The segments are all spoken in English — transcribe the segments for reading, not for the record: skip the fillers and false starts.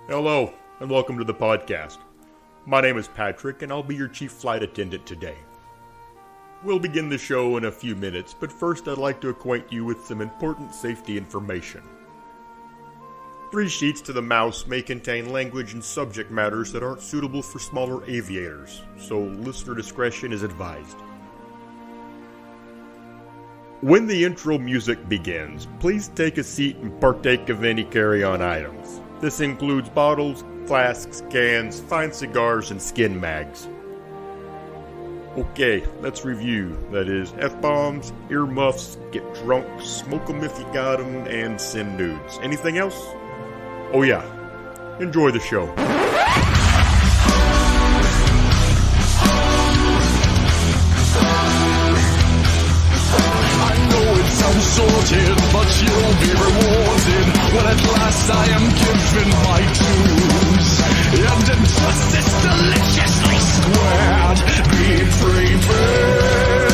Hello, and welcome to the podcast. My name is Patrick, and I'll be your chief flight attendant today. We'll begin the show in a few minutes, but first I'd like to acquaint you with some important safety information. 3 Sheets to the Mouse may contain language and subject matters that aren't suitable for smaller aviators, so listener discretion is advised. When the intro music begins, please take a seat and partake of any carry-on items. This includes bottles, flasks, cans, fine cigars, and skin mags. Okay, let's review. That is, F-bombs, earmuffs, get drunk, smoke 'em if you got 'em, and send nudes. Anything else? Oh yeah. Enjoy the show. Sounds sorted, but you'll be rewarded when at last I am given my dues. And injustice deliciously squared, be prepared.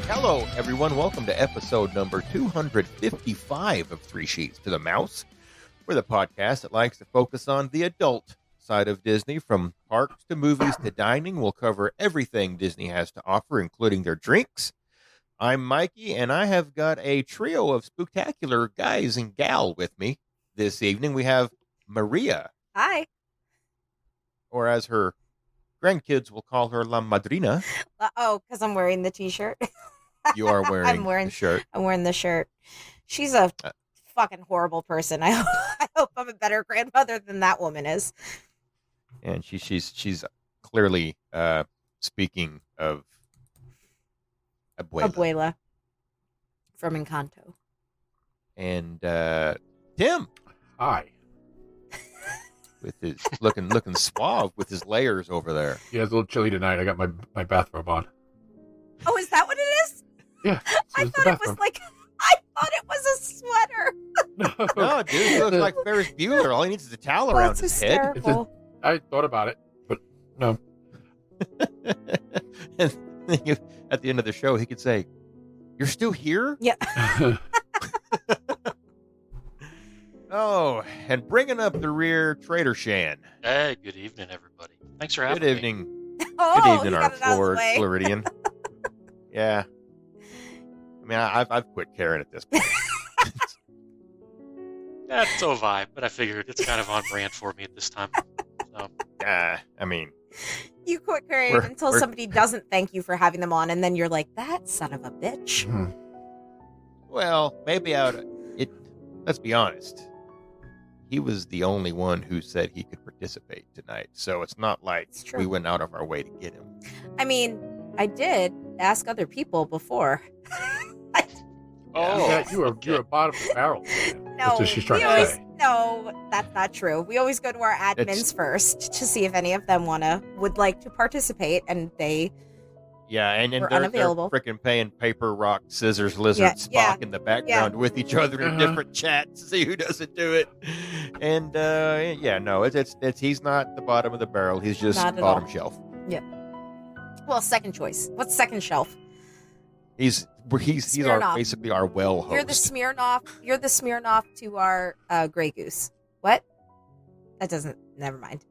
Hello, everyone. Welcome to episode number 255 of 3 Sheets to the Mouse. We're the podcast that likes to focus on the adult side of Disney, from parks to movies to dining. We'll cover everything Disney has to offer, including their drinks. I'm Mikey, and I have got a trio of spectacular guys and gal with me this evening. We have Maria. Hi. Or as her grandkids will call her, La Madrina. Because I'm wearing the t-shirt. You are wearing the shirt. I'm wearing the shirt. She's a fucking horrible person. I hope I'm a better grandmother than that woman is. And she's clearly speaking of Abuela from Encanto. And Tim. Hi. With his looking suave with his layers over there. Yeah, it's a little chilly tonight. I got my bathrobe on. Oh, is that what it is? Yeah. I thought it was a sweater. No, dude, he looks like Ferris Bueller. All he needs is a towel around his head. I thought about it, but no. And at the end of the show, he could say, "You're still here?" Yeah. Oh, and bringing up the rear, Trader Shan. Hey, good evening, everybody. Thanks for having me. Good evening. Oh, Good evening, you our got it out of the way. Floridian. Yeah. I mean, I've quit caring at this point. That's so vibe, but I figured it's kind of on brand for me at this time. So. I mean, You quit caring until somebody doesn't thank you for having them on, and then you're like, that son of a bitch. well, maybe let's be honest. He was the only one who said he could participate tonight, so it's not like we went out of our way to get him. I mean, I did ask other people before. Yeah, you're bottom of the barrel. No, That's what she's trying to say. No, that's not true. We always go to our admins first to see if any of them would like to participate, and they and were they're unavailable. Freaking paying paper, rock, scissors, lizard, Spock in the background with each other in different chats to see who doesn't do it. And it's he's not the bottom of the barrel. He's just bottom shelf. Yeah. Well, second choice. What's second shelf? He's basically our well host. You're the Smirnoff to our Grey Goose. What? That doesn't. Never mind.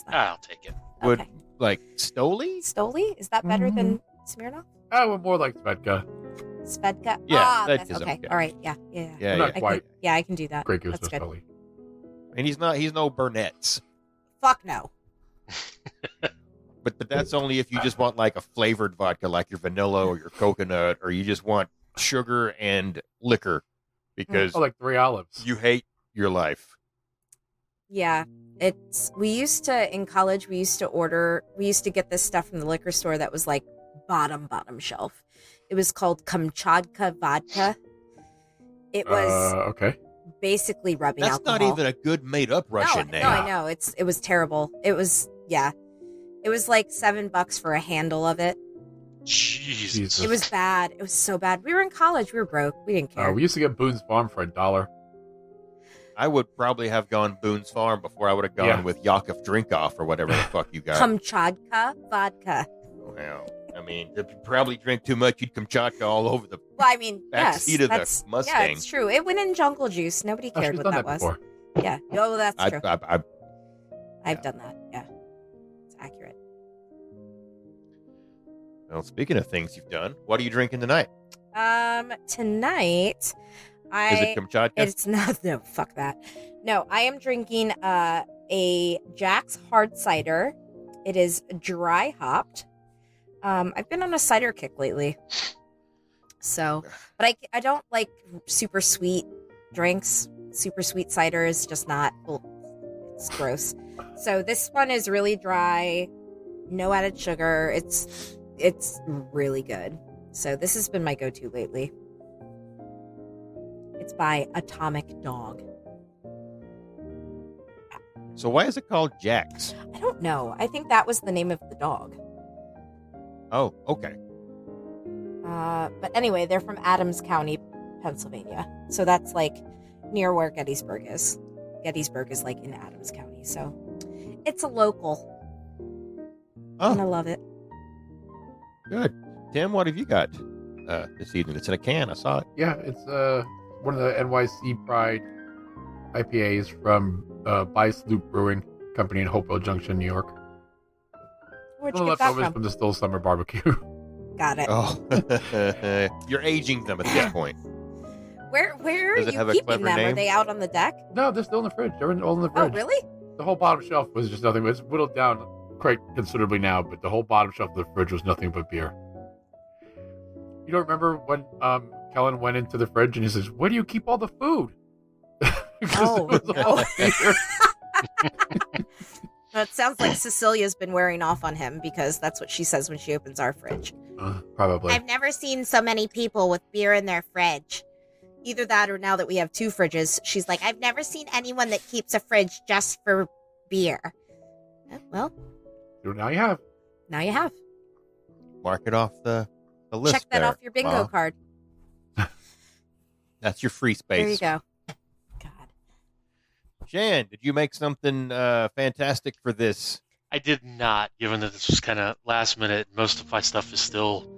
I'll take it. Would like Stoli? Stoli? Is that better than Smirnoff? We're more like Svedka. Svedka. Yeah, that's okay. All right. Yeah. Not quite. I can do that. Grey Goose That's or good. Stoli. And he's no Burnett's. Fuck no. But that's only if you just want like a flavored vodka, like your vanilla or your coconut, or you just want sugar and liquor because like 3 olives. you hate your life. Yeah. In college, we used to get this stuff from the liquor store that was like bottom shelf. It was called Kamchatka vodka. It was basically rubbing alcohol. That's not even a good made up Russian name. No, I know. It was terrible. It was like $7 for a handle of it. Jesus. It was bad. It was so bad. We were in college. We were broke. We didn't care. We used to get Boone's Farm for $1. I would probably have gone Boone's Farm before I would have gone with Yakov Drinkoff or whatever the fuck you got. Kamchatka vodka. Well, I mean, if you probably drink too much, you'd Kamchatka all over the Well, I mean, back yes, seat of the that's Mustang. Yeah, it's true. It went in Jungle Juice. Nobody cared she's what done that that was. before. Yeah. Oh, that's true. I I've done that. Yeah, it's accurate. well, speaking of things you've done, what are you drinking tonight? Tonight, Is it Kamchatka? It's not. No, fuck that. No, I am drinking a Jack's hard cider. It is dry hopped. I've been on a cider kick lately. So, but I don't like super sweet drinks. Super sweet cider is just not. Well, it's gross. So this one is really dry, no added sugar. It's really good. So this has been my go-to lately. It's by Atomic Dog. So why is it called Jack's? I don't know. I think that was the name of the dog. Oh, okay. But anyway, they're from Adams County, Pennsylvania. So that's like near where Gettysburg is. Gettysburg is like in Adams County. So it's a local. Oh. And I love it. Good. Tim, what have you got this evening? It's in a can. I saw it. Yeah, it's one of the NYC Pride IPAs from Bice Loop Brewing Company in Hopewell Junction, New York. Where'd Some you get that leftovers from? from the Still Summer Barbecue. Got it. Oh, you're aging them at this point. Where are Does it you have a keeping clever them? Are name? they out on the deck? No, they're still in the fridge. They're all in the Oh, fridge. really? The whole bottom shelf was just nothing. It's whittled down quite considerably now, but the whole bottom shelf of the fridge was nothing but beer. You don't remember when Kellen went into the fridge and he says, "Where do you keep all the food?" Because Oh, it was all no. beer. It sounds like Cecilia's been wearing off on him because that's what she says when she opens our fridge. Probably. I've never seen so many people with beer in their fridge. Either that or now that we have two fridges, she's like, I've never seen anyone that keeps a fridge just for beer. Well, Now you have. now you have. Mark it off the list. Check that there, off your bingo Ma. card. That's your free space. There you go. God. Shan, did you make something fantastic for this? I did not, given that this was kind of last minute. Most of my stuff is still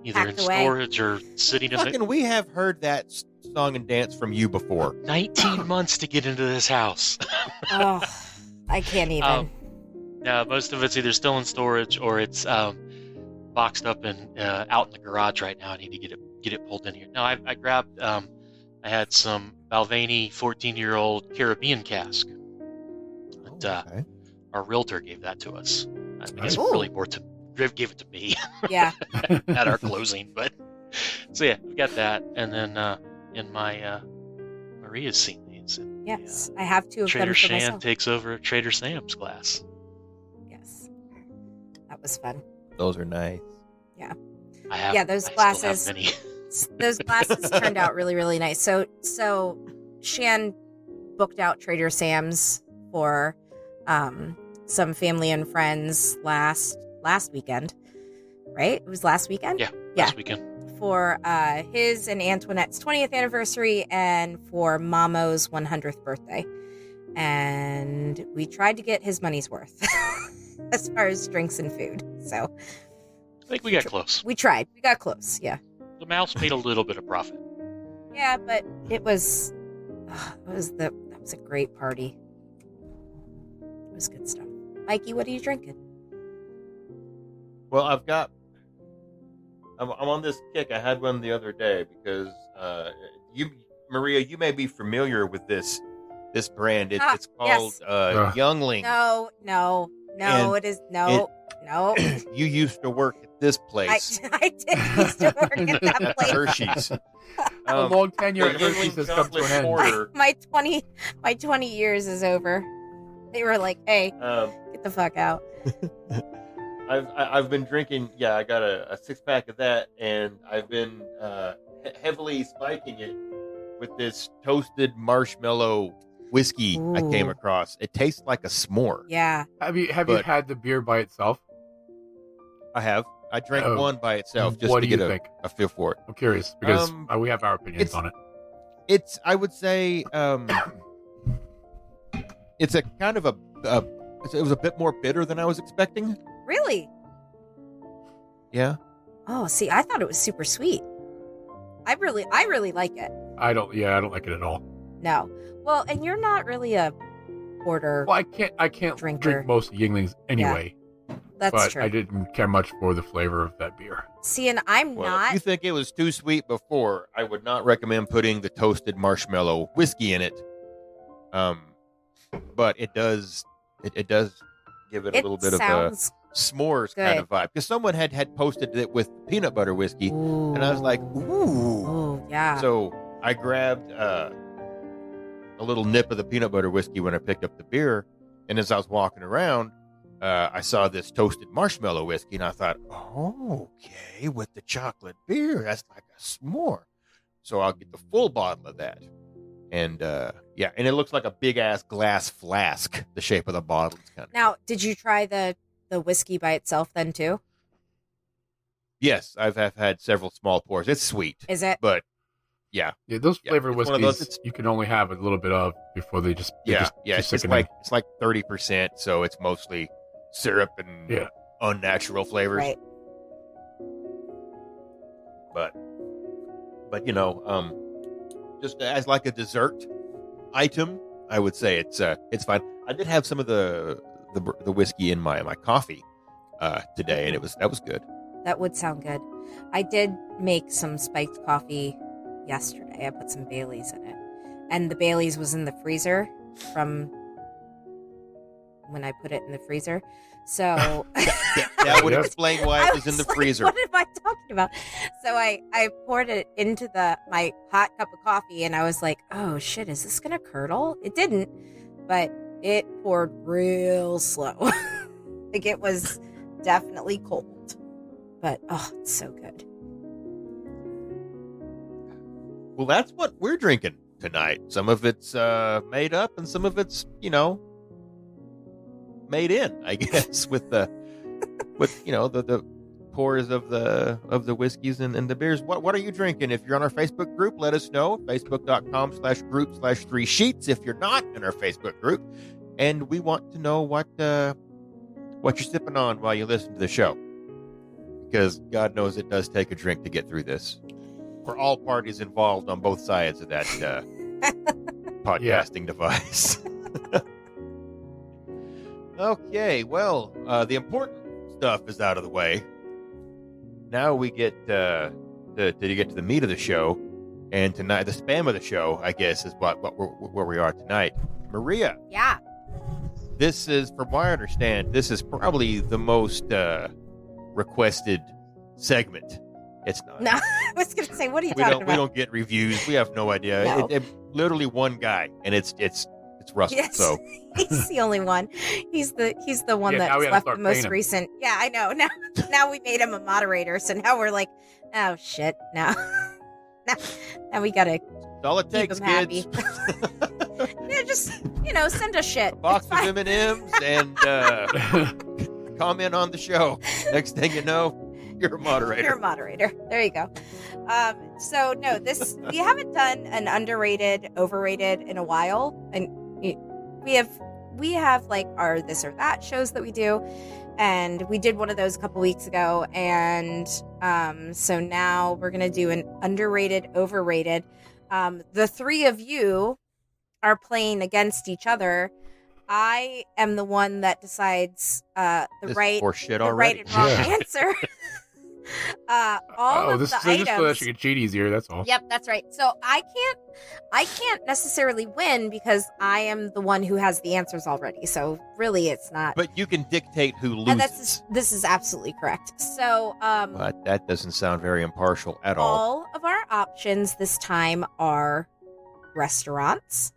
either Packed in away. storage or sitting in Fucking, the we have heard that song and dance from you before. 19 months to get into this house. Oh, I can't even. No, most of it's either still in storage or it's boxed up and out in the garage right now. I need to get it pulled in here. No, I grabbed. I had some Balvenie 14-year-old Caribbean cask. But, Okay. our realtor gave that to us. I mean, it's Nice. really more to Riv gave it to me Yeah. at our closing. But so yeah, we got that, and then in my Maria's seen these. And, Yes. I have two of Trader them for Shan myself. takes over Trader Sam's glass. Yes. That was fun. Those are nice. I have. Yeah, those I glasses. Still have many. Those glasses turned out really, really nice. So Shan booked out Trader Sam's for some family and friends last weekend, right? It was last weekend? Yeah, Yeah. last weekend. For his and Antoinette's 20th anniversary and for Mamo's 100th birthday. And we tried to get his money's worth as far as drinks and food. So I think we got close. we tried. We got close. Yeah. The mouse made a little bit of profit. Yeah, but it was that was a great party. It was good stuff. Mikey, what are you drinking? Well, I'm on this kick. I had one the other day because Maria, you may be familiar with this brand. It's called yes. Youngling. No, And it is no. You used to work at this place. I did used to work at that place. Hershey's. A long tenure the at Hershey's Youngling has come to an chocolate end. porter. My 20 years is over. They were like, "Hey, get the fuck out." I've been drinking. Yeah, I got a 6-pack of that, and I've been heavily spiking it with this toasted marshmallow whiskey I came Ooh. across. It tastes like a s'more. Yeah. Have you But- had the beer by itself? I have. I drank Oh. one by itself just What to do you get think? a feel for it. I'm curious because Um, we have our opinions it's- on it. It's, I would say, it's a kind of it was a bit more bitter than I was expecting. Really? Yeah. Oh, see, I thought it was super sweet. I really like it. I don't like it at all. No. Well, and you're not really a porter. Well, I can't Drinker. drink most Yinglings anyway. That's but true. I didn't care much for the flavor of that beer. See, and I'm Well, not. if you think it was too sweet before, I would not recommend putting the toasted marshmallow whiskey in it. But it does give it a little bit of a sounds s'mores good. kind of vibe. Because someone had posted it with peanut butter whiskey, and I was like, ooh. Oh, yeah. So I grabbed a little nip of the peanut butter whiskey when I picked up the beer, and as I was walking around, I saw this toasted marshmallow whiskey, and I thought, oh, okay, with the chocolate beer, that's like a s'more. So I'll get the full bottle of that. And yeah, and it looks like a big ass glass flask, the shape of the bottle. It's kind of Now, did you try the whiskey by itself then too? Yes, I've had several small pours. It's sweet, Is it? but yeah, Yeah, those Yeah, flavored it's one of whiskeys those- you can only have a little bit of before they just yeah. just It's like 30%, so it's mostly syrup and Yeah. unnatural flavors. Right. But you know, just as like a dessert item, I would say it's fine. I did have some of the whiskey in my coffee today, and that was good. That would sound good. I did make some spiked coffee yesterday. I put some Baileys in it. And the Baileys was in the freezer from when I put it in the freezer. So That would Yep. explain why it was in the like, freezer. What am I talking about? So I poured it into my hot cup of coffee, and I was like, oh shit, is this gonna curdle? It didn't, but it poured real slow. Like it was definitely cold. But oh, it's so good. Well, that's what we're drinking tonight. Some of it's made up, and some of it's, made in, I guess, with the pours of the whiskeys and the beers. What are you drinking? If you're on our Facebook group, let us know. Facebook.com/group/3 sheets. If you're not in our Facebook group, and we want to know what you're sipping on while you listen to the show, because God knows it does take a drink to get through this. For all parties involved on both sides of that podcasting device. Okay, well, the important stuff is out of the way. Now we get to get to the meat of the show, and tonight the spam of the show, I guess, is where we are tonight. Maria, Yeah. this is, from what I understand, this is probably the most requested segment. It's not. No, I was gonna say, what are you We talking don't. about? We don't get reviews. We have no idea. No. It literally one guy, and it's Russell. Yes. So He's the only one. He's the one Yeah, that now we gotta left start the most paying him. recent. Yeah, I know. Now we made him a moderator, so now we're like, oh shit, now we gotta that's all it keep takes, him happy. kids. Yeah, just send us shit. Box It's fine. of M&Ms and comment on the show. Next thing you know, you're a moderator. You're a moderator. There you go. So no, we haven't done an underrated, overrated in a while, and we have like our this or that shows that we do, and we did one of those a couple weeks ago, and so now we're gonna do an underrated, overrated. The three of you are playing against each other. I am the one that decides the This is right horse shit the already. right and wrong Yeah. answer. All of this the is just so that items. you can cheat easier. That's all. Yep, that's right. So I can't necessarily win because I am the one who has the answers already. So really, it's not. But you can dictate who loses. And this is absolutely correct. So But that doesn't sound very impartial at all. all of our options this time are restaurants.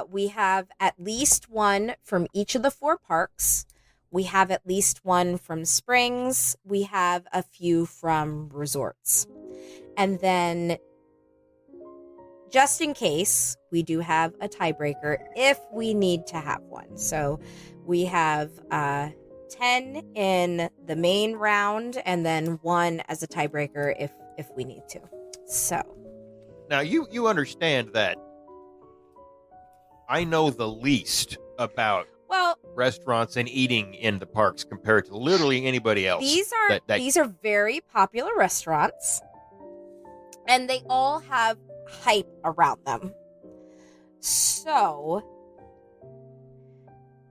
We have at least one from each of the 4 parks. We have at least one from Springs. We have a few from resorts. And then, just in case, we do have a tiebreaker if we need to have one. So we have 10 in the main round and then 1 as a tiebreaker if we need to. So, Now, you understand that I know the least about Well, restaurants and eating in the parks compared to literally anybody else. these are very popular restaurants, and they all have hype around them. So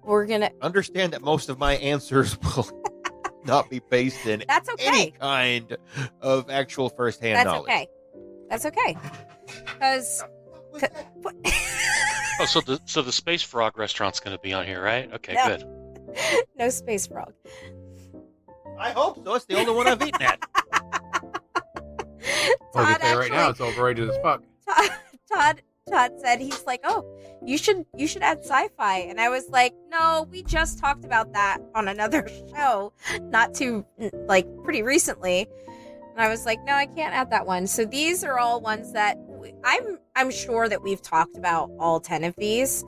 we're gonna understand that most of my answers will not be based in That's okay. any kind of actual firsthand knowledge. That's okay. Because Oh, so the Space Frog restaurant's going to be on here, right? Okay, No. good. no Space Frog. I hope so. It's the only one I've eaten at. Well, I Todd can tell you right now, it's overrated as fuck. Todd said he's like, oh, you should add sci-fi, and I was like, no, we just talked about that on another show, pretty recently, and I was like, no, I can't add that one. So these are all ones that I'm sure that we've talked about all 10 of these.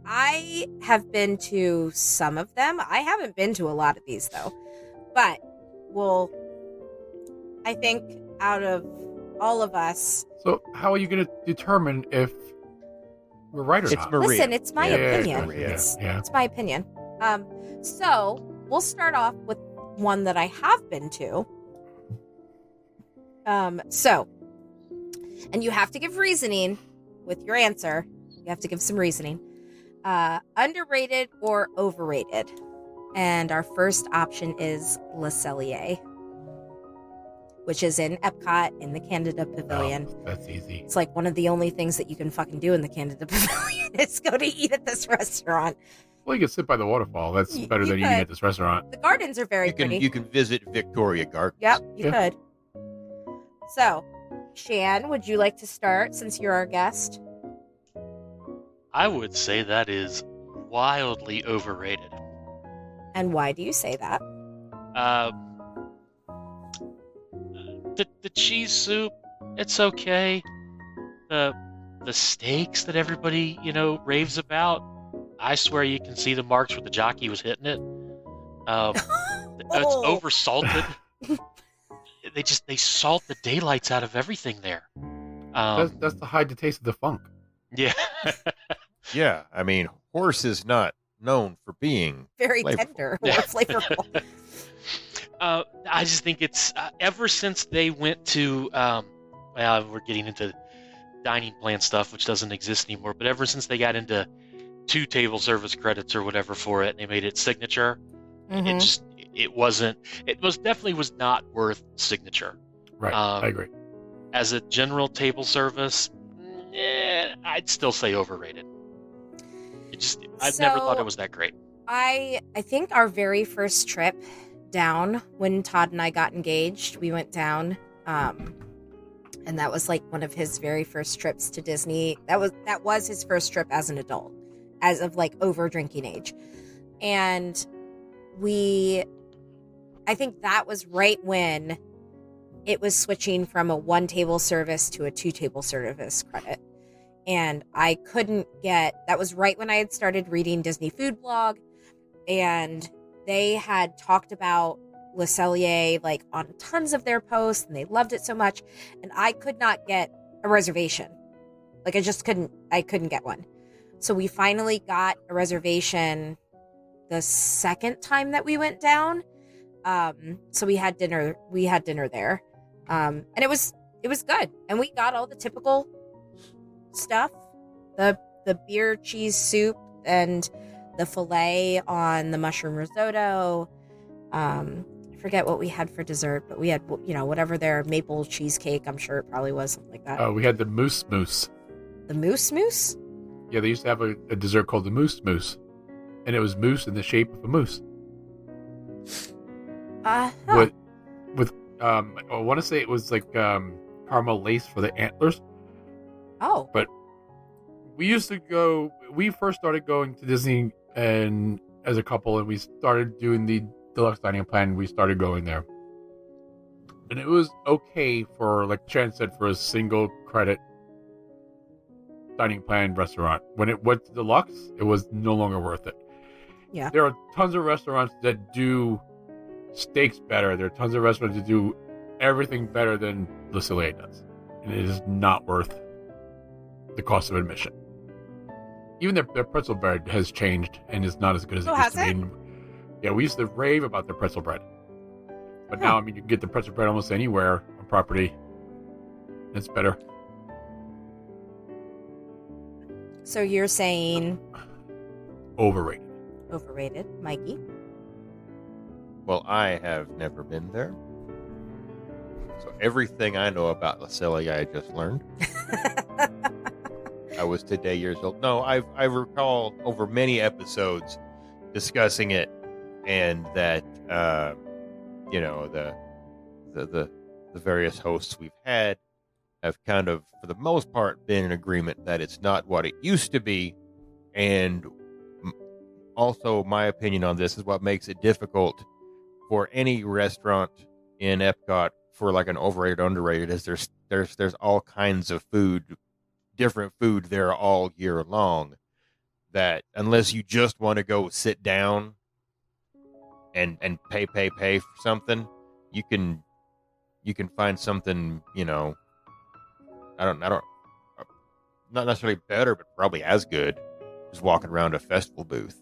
I have been to some of them. I haven't been to a lot of these though, but I think out of all of us. So how are you going to determine if we're right or It's not? Maria. Listen, it's my opinion. Maria. It's my opinion. So we'll start off with one that I have been to. And you have to give reasoning with your answer. You have to give some reasoning. Underrated or overrated? And our first option is Le Cellier, which is in Epcot in the Canada Pavilion. Oh, that's easy. It's like one of the only things that you can fucking do in the Canada Pavilion is go to eat at this restaurant. Well, you can sit by the waterfall. That's You- better you than eating could. at this restaurant. The gardens are very pretty. You can visit Victoria Gardens. Yep, you Yeah. could. So, Shan, would you like to start since you're our guest? I would say that is wildly overrated. And why do you say that? The cheese soup, it's okay. The steaks that everybody raves about, I swear you can see the marks where the jockey was hitting it. It's over salted. They salt the daylights out of everything there. That's to hide the taste of the funk. Yeah. Yeah, I mean, horse is not known for being Very flavorful. tender or Yeah. flavorful. I just think it's ever since they went to we're getting into dining plan stuff, which doesn't exist anymore. But ever since they got into 2 table service credits or whatever for it, and they made it signature. Mhm. It most definitely was not worth signature. Right, I agree. As a general table service, I'd still say overrated. I've never thought it was that great. I think our very first trip down, when Todd and I got engaged, we went down, and that was like one of his very first trips to Disney. That was his first trip as an adult, as of like over drinking age. And I think that was right when it was switching from a 1 table service to a 2 table service credit. And I couldn't that was right when I had started reading Disney Food Blog, and they had talked about Le Cellier like on tons of their posts, and they loved it so much, and I could not get a reservation. Like I couldn't get one. So we finally got a reservation the second time that we went down. So we had dinner there. And it was good. And we got all the typical stuff, the beer cheese soup and the filet on the mushroom risotto. I forget what we had for dessert, but we had whatever their maple cheesecake. I'm sure it probably was something like that. We had the moose mousse. The moose. Yeah, they used to have a dessert called the moose mousse, and it was mousse in the shape of a moose. Huh. With I want to say it was like caramel lace for the antlers. Oh. But we first started going to Disney and as a couple, and we started doing the deluxe dining plan. We started going there, and it was okay for, like Chan said, for a single credit dining plan restaurant. When it went to deluxe, it was no longer worth it. Yeah. There are tons of restaurants that do steaks better. There are tons of restaurants that do everything better than Le Cellier does, and it is not worth the cost of admission. Even their pretzel bread has changed and is not as good as it Oh, used to has be. Yeah, we used to rave about their pretzel bread. But now, I mean, you can get the pretzel bread almost anywhere on property. It's better. So you're saying Overrated. overrated, Mikey? Well, I have never been there. So everything I know about La Celia, I just learned. I was today years old. No, I recall over many episodes discussing it, and that you know, the various hosts we've had have kind of, for the most part, been in agreement that it's not what it used to be, and also my opinion on this is what makes it difficult for any restaurant in Epcot for like an overrated, underrated, is there's all kinds of food, different food there all year long, that unless you just want to go sit down and pay for something, you can find something, you know, I don't not necessarily better, but probably as good, just walking around a festival booth.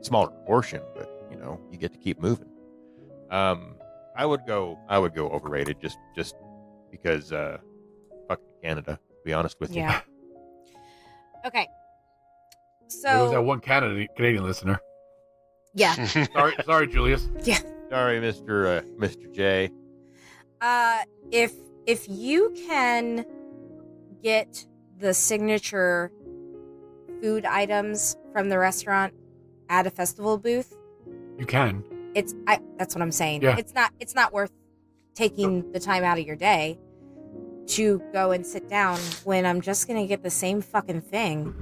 Smaller portion, but you know, you get to keep moving. I would go overrated just because fuck Canada, to be honest with you. Yeah. Okay. There was that So one Canadian listener. yeah, Sorry, Julius. Sorry, Mr. J. if you can get the signature food items from the restaurant at a festival booth, You can. that's what I'm saying. Yeah. It's not worth taking the time out of your day to go and sit down when I'm just gonna get the same fucking thing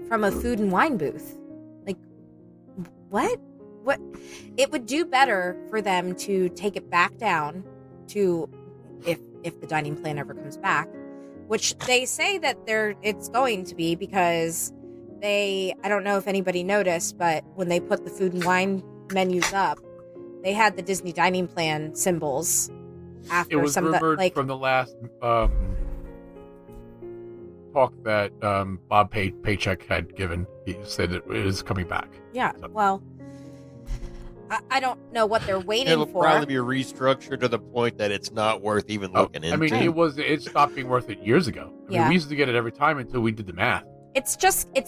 from a food and wine booth. Like, what? It would do better for them to take it back down to, if the dining plan ever comes back, which they say that it's going to be, because I don't know if anybody noticed, but when they put the food and wine menus up, they had the Disney dining plan symbols after It was some of rumored the, like, from the last talk that Bob Paycheck had given. He said that it is coming back. yeah, well, I don't know what they're waiting It'll for. probably be restructured to the point that it's not worth even looking into. I mean, it stopped being worth it years ago. I mean, we used to get it every time until we did the math. It's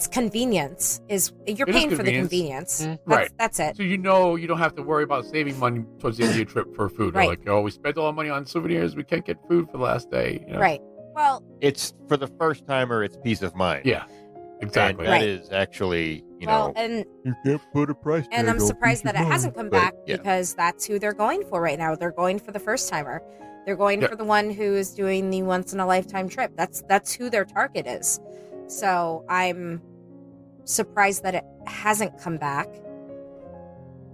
convenience. You're It is paying for the convenience. convenience. Right. That's it. So you know you don't have to worry about saving money towards the end of your trip for food. Right. Like, oh, we spent all our money on souvenirs. We can't get food for the last day. You know? Right. Well, It's for the first timer, it's peace of mind. Yeah. Exactly. And that Right. is actually, you well, know, and you can't put a price and I'm surprised that it hasn't come back, yeah. because that's who they're going for right now. They're going for the first timer. They're going Yeah. for the one who is doing the once in a lifetime trip. That's who their target is. So I'm surprised that it hasn't come back.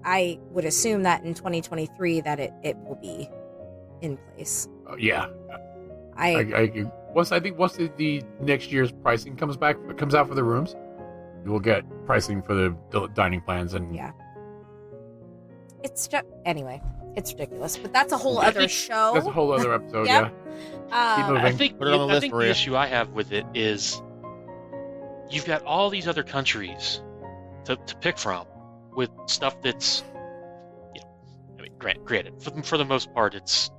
I would assume that in 2023 that it will be in place. Yeah. I Once the next year's pricing comes out for the rooms, you will get pricing for the dining plans and yeah. It's just anyway. It's ridiculous, but that's a whole other show. that's a whole other episode. Yep. Yeah. Keep moving. I think Put it on the list, the Maria. issue I have with it is you've got all these other countries to pick from with stuff that's, you know, I mean, granted, for the most part, it's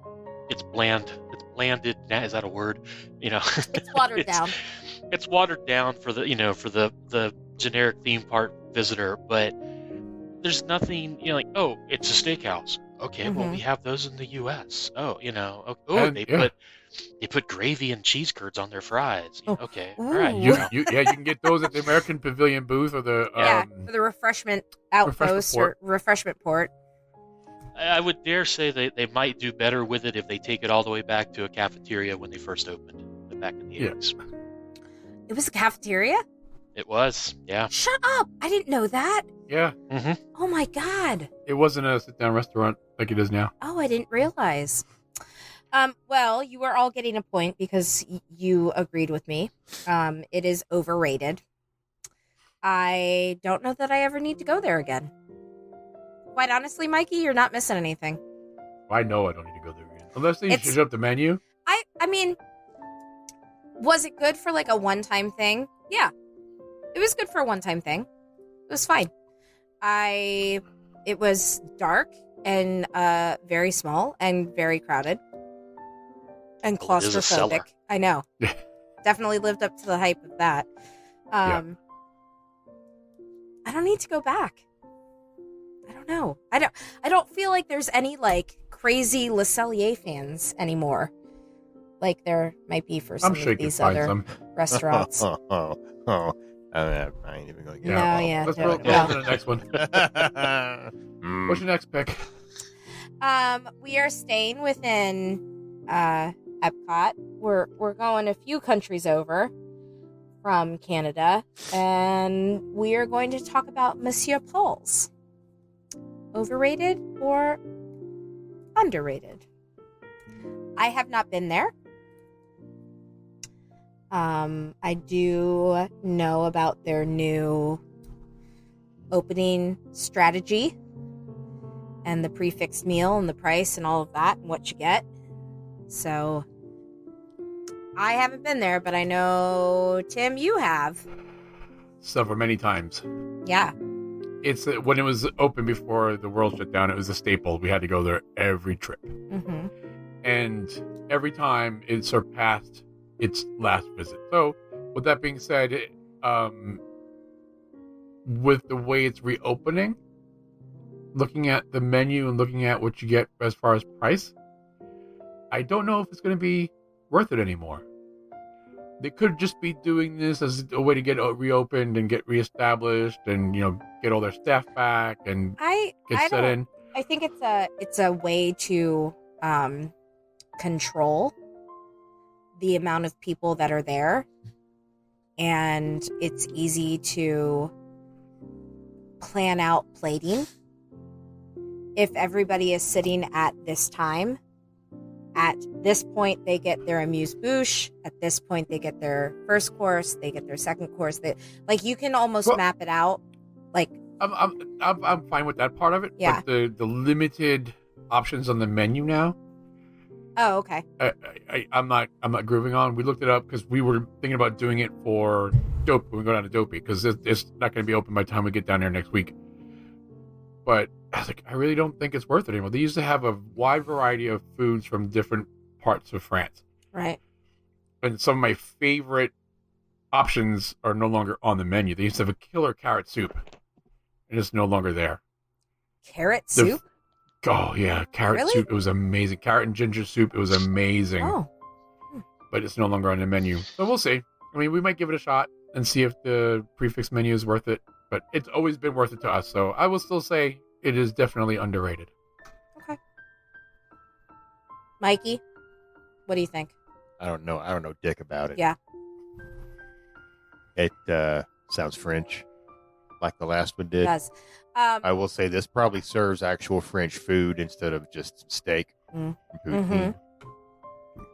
bland. It's blanded. Is that a word? You know, It's watered down. It's watered down for the generic theme park visitor, but there's nothing, you know, like, oh, it's a steakhouse. Okay, well, we have those in the U.S. Oh, you know, they put gravy and cheese curds on their fries. Oh. Okay, Ooh. all right. You can get those at the American Pavilion booth or the For the refreshment outpost or refreshment port. I would dare say they might do better with it if they take it all the way back to a cafeteria when they first opened back in the 80s. It was a cafeteria? It was, yeah. Shut up! I didn't know that. Yeah. Mm-hmm. Oh my god. It wasn't a sit-down restaurant like it is now. Oh, I didn't realize. Well, you are all getting a point because you agreed with me. It is overrated. I don't know that I ever need to go there again. Quite honestly, Mikey, you're not missing anything. I know I don't need to go there again. Unless they It's- change up the menu. I mean, Was it good for like a one-time thing? Yeah. It was good for a one-time thing. It was fine. It was dark and very small and very crowded and Well, it is a cellar. claustrophobic. I know. Definitely lived up to the hype of that. Yeah. I don't need to go back. I don't know. I don't feel like there's any like crazy Le Cellier fans anymore. Like there might be for some I'm sure of you can these find other some. restaurants. I ain't even going to get No, yeah. Let's no, roll no. to the next one. Mm. What's your next pick? We are staying within Epcot. We're going a few countries over from Canada, and we are going to talk about Monsieur Paul's. Overrated or underrated? I have not been there. I do know about their new opening strategy and the prefixed meal and the price and all of that and what you get. So I haven't been there, but I know, Tim, you have. Several many times. Yeah. It's when it was open before the world shut down. It was a staple. We had to go there every trip, Mm-hmm. and every time it surpassed its last visit. So, with that being said, with the way it's reopening, looking at the menu and looking at what you get as far as price, I don't know if it's going to be worth it anymore. They could just be doing this as a way to get reopened and get reestablished and, get all their staff back and get set in. I think it's a way to control the amount of people that are there, and it's easy to plan out plating. If everybody is sitting at this time, at this point they get their amuse-bouche, at this point they get their first course, they get their second course. You can almost map it out. Like I'm fine with that part of it. Yeah. But the limited options on the menu now, oh, okay. I'm not grooving on. We looked it up because we were thinking about doing it for Dope when we go down to Dopey, because it's not going to be open by the time we get down there next week. But I was like, I really don't think it's worth it anymore. They used to have a wide variety of foods from different parts of France. Right. And some of my favorite options are no longer on the menu. They used to have a killer carrot soup, and it's no longer there. Carrot soup? Oh, yeah, carrot Really? soup. It was amazing. Carrot and ginger soup. It was amazing. Oh. But it's no longer on the menu. So we'll see. I mean, we might give it a shot and see if the prefix menu is worth it. But it's always been worth it to us. So I will still say it is definitely underrated. Okay. Mikey, what do you think? I don't know dick about it. Yeah. It sounds French, like the last one It did. does. I will say this probably serves actual French food instead of just steak and poutine. Mhm.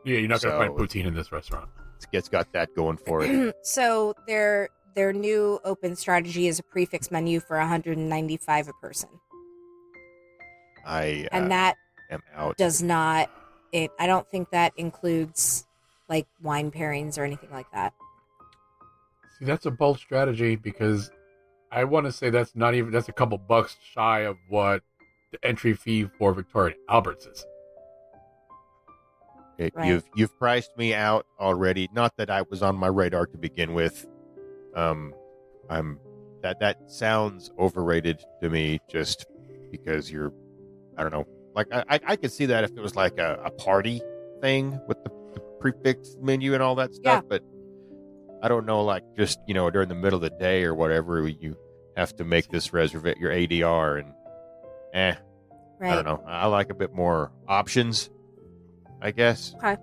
Yeah, you're not going to So- find poutine in this restaurant. It's got that going for it. So their new open strategy is a prefix menu for $195 a person, I and that am out. does not. I don't think that includes like wine pairings or anything like that. See, that's a bold strategy because I want to say that's a couple bucks shy of what the entry fee for Victoria and Albert's is. Right. You've priced me out already. Not that I was on my radar to begin with. That sounds overrated to me just because I don't know. Like I could see that if it was like a party thing with the prefix menu and all that stuff, but I don't know, like just, during the middle of the day or whatever, you have to make this reservation, your ADR, and Right. I don't know. I like a bit more options, I guess. Okay.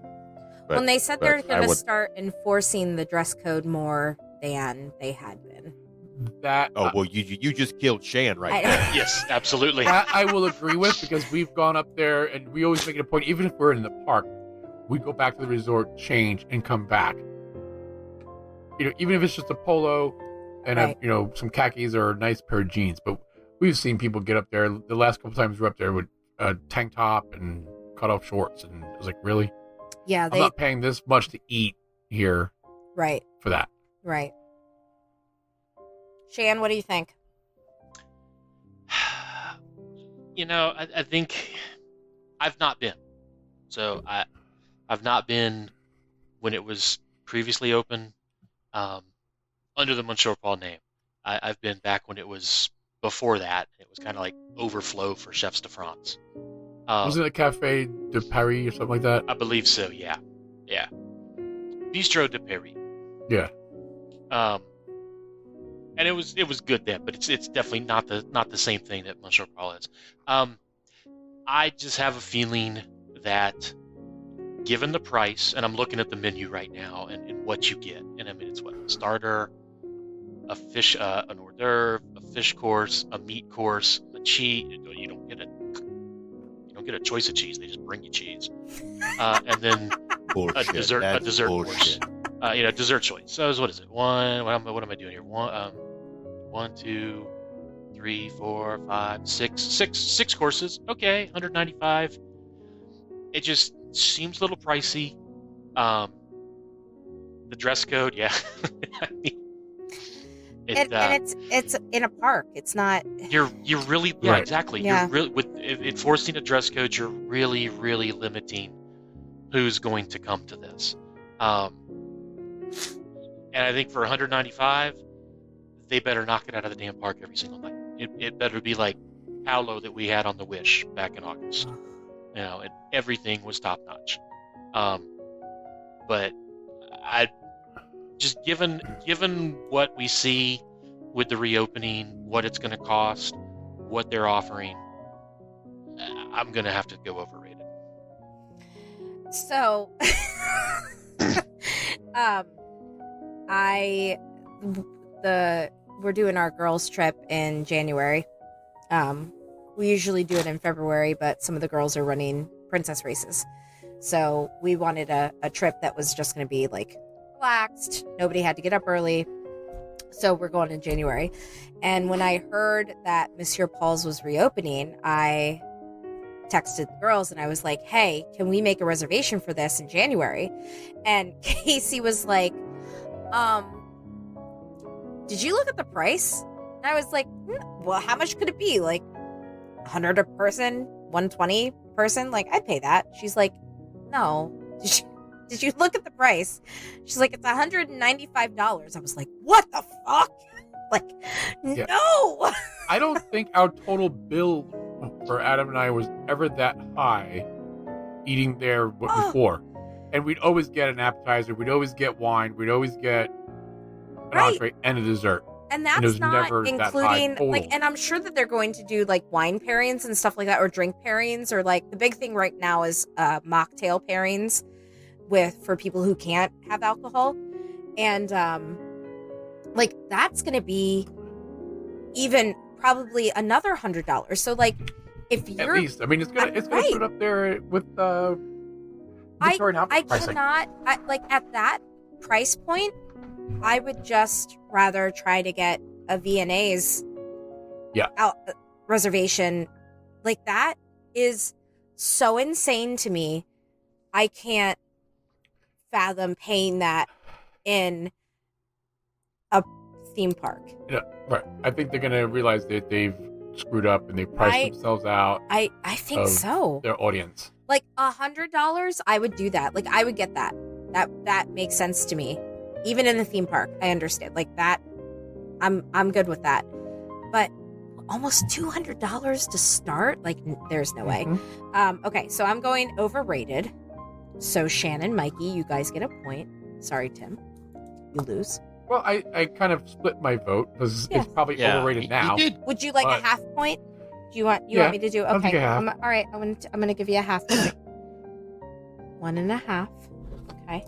But, When they said they're I going to would- start enforcing the dress code more than they had been. That Oh, well, you just killed Shan right I- now. Yes, absolutely. that I will agree with because we've gone up there and we always make it a point, even if we're in the park, we go back to the resort, change, and come back. Even if it's just a polo and Right. some khakis or a nice pair of jeans. But we've seen people get up there. The last couple times we were up there with a tank top and cut off shorts, and I was like, really? Yeah, I'm not paying this much to eat here Right. for that. Right. Shan, what do you think? I think I've not been. So I've not been when it was previously open under the Monsieur Paul name. I've been back when it was before that. It was kind of like overflow for Chefs de France. Wasn't it Cafe de Paris or something like that? I believe so. Yeah. Bistro de Paris. Yeah. And it was good then, but it's definitely not the same thing that Monsieur Paul is. I just have a feeling that given the price, and I'm looking at the menu right now and what you get, and I mean it's what, a starter, a fish, an hors d'oeuvre, a fish course, a meat course, a cheese. You don't get a choice of cheese; they just bring you cheese, and then Bullshit. a dessert That's course. bullshit. Dessert choice. So what is it? What am I doing here? 1, 2, 3, 4, 5, 6 courses. Okay, 195. It just seems a little pricey. The dress code, yeah. I mean, And it's in a park. It's not. You're really, yeah, Right. exactly. Yeah. You're really with enforcing a dress code. You're really, really limiting who's going to come to this. And I think for 195, they better knock it out of the damn park every single night. It better be like Paolo that we had on the Wish back in August. And everything was top notch. But I just given what we see with the reopening, what it's going to cost, what they're offering, I'm going to have to go overrated. So, we're doing our girls trip in January. We usually do it in February, but some of the girls are running princess races. So we wanted a trip that was just going to be like relaxed. Nobody had to get up early. So we're going in January. And when I heard that Monsieur Paul's was reopening, I texted the girls and I was like, hey, can we make a reservation for this in January? And Casey was like, did you look at the price? And I was like, well, how much could it be? Like 100 a person, 120 person? Like, I'd pay that. She's like, no. Did you look at the price? She's like, it's $195. I was like, what the fuck? Like, Yeah. no. I don't think our total bill for Adam and I was ever that high eating there before. And we'd always get an appetizer, we'd always get wine, we'd always get an Right. entree and a dessert. And it that's was not never that high including total. like, and I'm sure that they're going to do like wine pairings and stuff like that, or drink pairings, or like the big thing right now is mocktail pairings for people who can't have alcohol, and like that's going to be even probably another $100. So like, if At you're least, I mean, it's gonna right. put it up there with Victoria and Albert I pricing. cannot like at that price point. I would just rather try to get a V&A's reservation. Like that is so insane to me. I can't fathom paying that in a theme park. Yeah, right. I think they're gonna realize that they've screwed up and they priced themselves out I think Of so. their audience. Like $100, I would do that. Like I would get that. That makes sense to me. Even in the theme park, I understand. Like that, I'm good with that. But almost $200 to start? Like there's no way. Okay, so I'm going overrated. So Shannon, Mikey, you guys get a point. Sorry, Tim. You lose. Well, I kind of split my vote because Yeah. it's probably Yeah, overrated he now. did. Would you like But- a half point? Do you want Yeah, me to do? I'll Okay. take a half. All right. I'm gonna give you a half point. 1.5. Okay.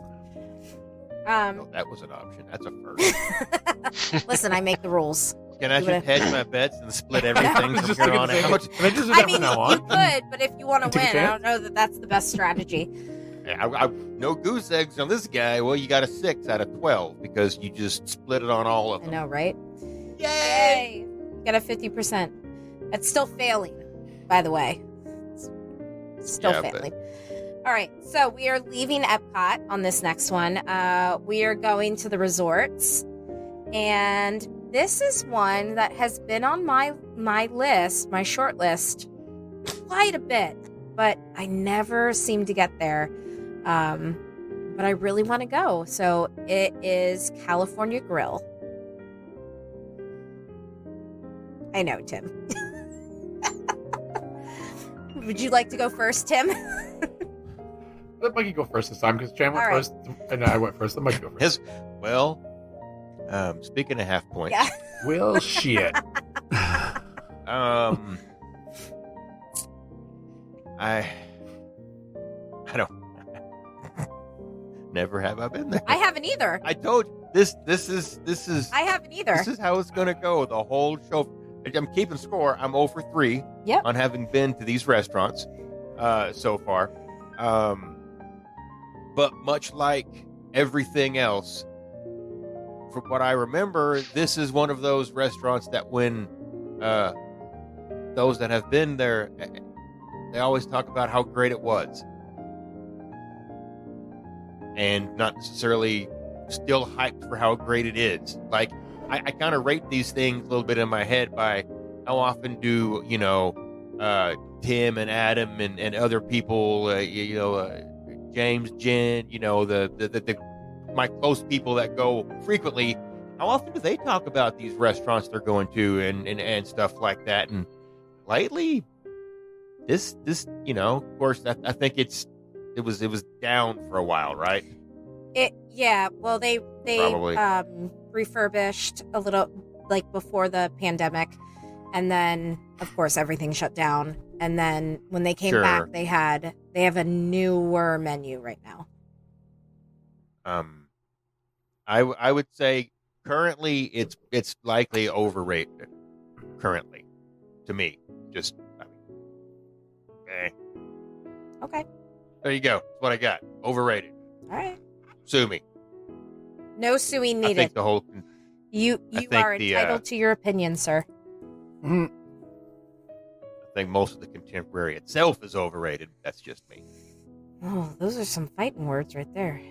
No, that was an option. That's a first. Listen, I make the rules. Can I You would've- just hedge my bets and split everything was from just here thinking on the same out? thing. Can I just do I that mean, from now you on? could, but if you want to Take a win, I chance? don't know that that's the best strategy. Yeah, no goose eggs on this guy. Well, you got a 6 out of 12 because you just split it on all of I them. know, right? Yay! Yay! You got a 50%. That's still failing, by the way. It's still Yeah, but- failing. All right, so we are leaving Epcot on this next one. We are going to the resorts, and this is one that has been on my list, my short list, quite a bit, but I never seem to get there. But I really want to go. So it is California Grill. I know, Tim. Would you like to go first, Tim? Let Mikey go first this time because Jan went All right. first and I went first. Let Mikey go first. His, well, speaking of half points, Yeah. Well, shit. I don't. Never have I been there. I haven't either. I told you this is I haven't either. this is how it's gonna go the whole show. I'm keeping score. I'm 0 for 3 Yep. on having been to these restaurants so far. But much like everything else, from what I remember, this is one of those restaurants that when those that have been there, they always talk about how great it was. And not necessarily still hyped for how great it is. Like, I kind of rate these things a little bit in my head by how often do, Tim and Adam and other people, James, Jen, the my close people that go frequently, how often do they talk about these restaurants they're going to and stuff like that? And lately, this of course, I think it was down for a while, right? Well, they Probably. refurbished a little, like, before the pandemic, and then of course everything shut down, and then when they came Sure. back they have a newer menu right now. I would say currently it's likely overrated. Currently, to me, Okay. there you go. That's what I got. Overrated. All right. Sue me. No suing I needed. think the whole. You think are the, entitled to your opinion, sir. I think most of the contemporary itself is overrated. That's just me. Oh, those are some fighting words right there.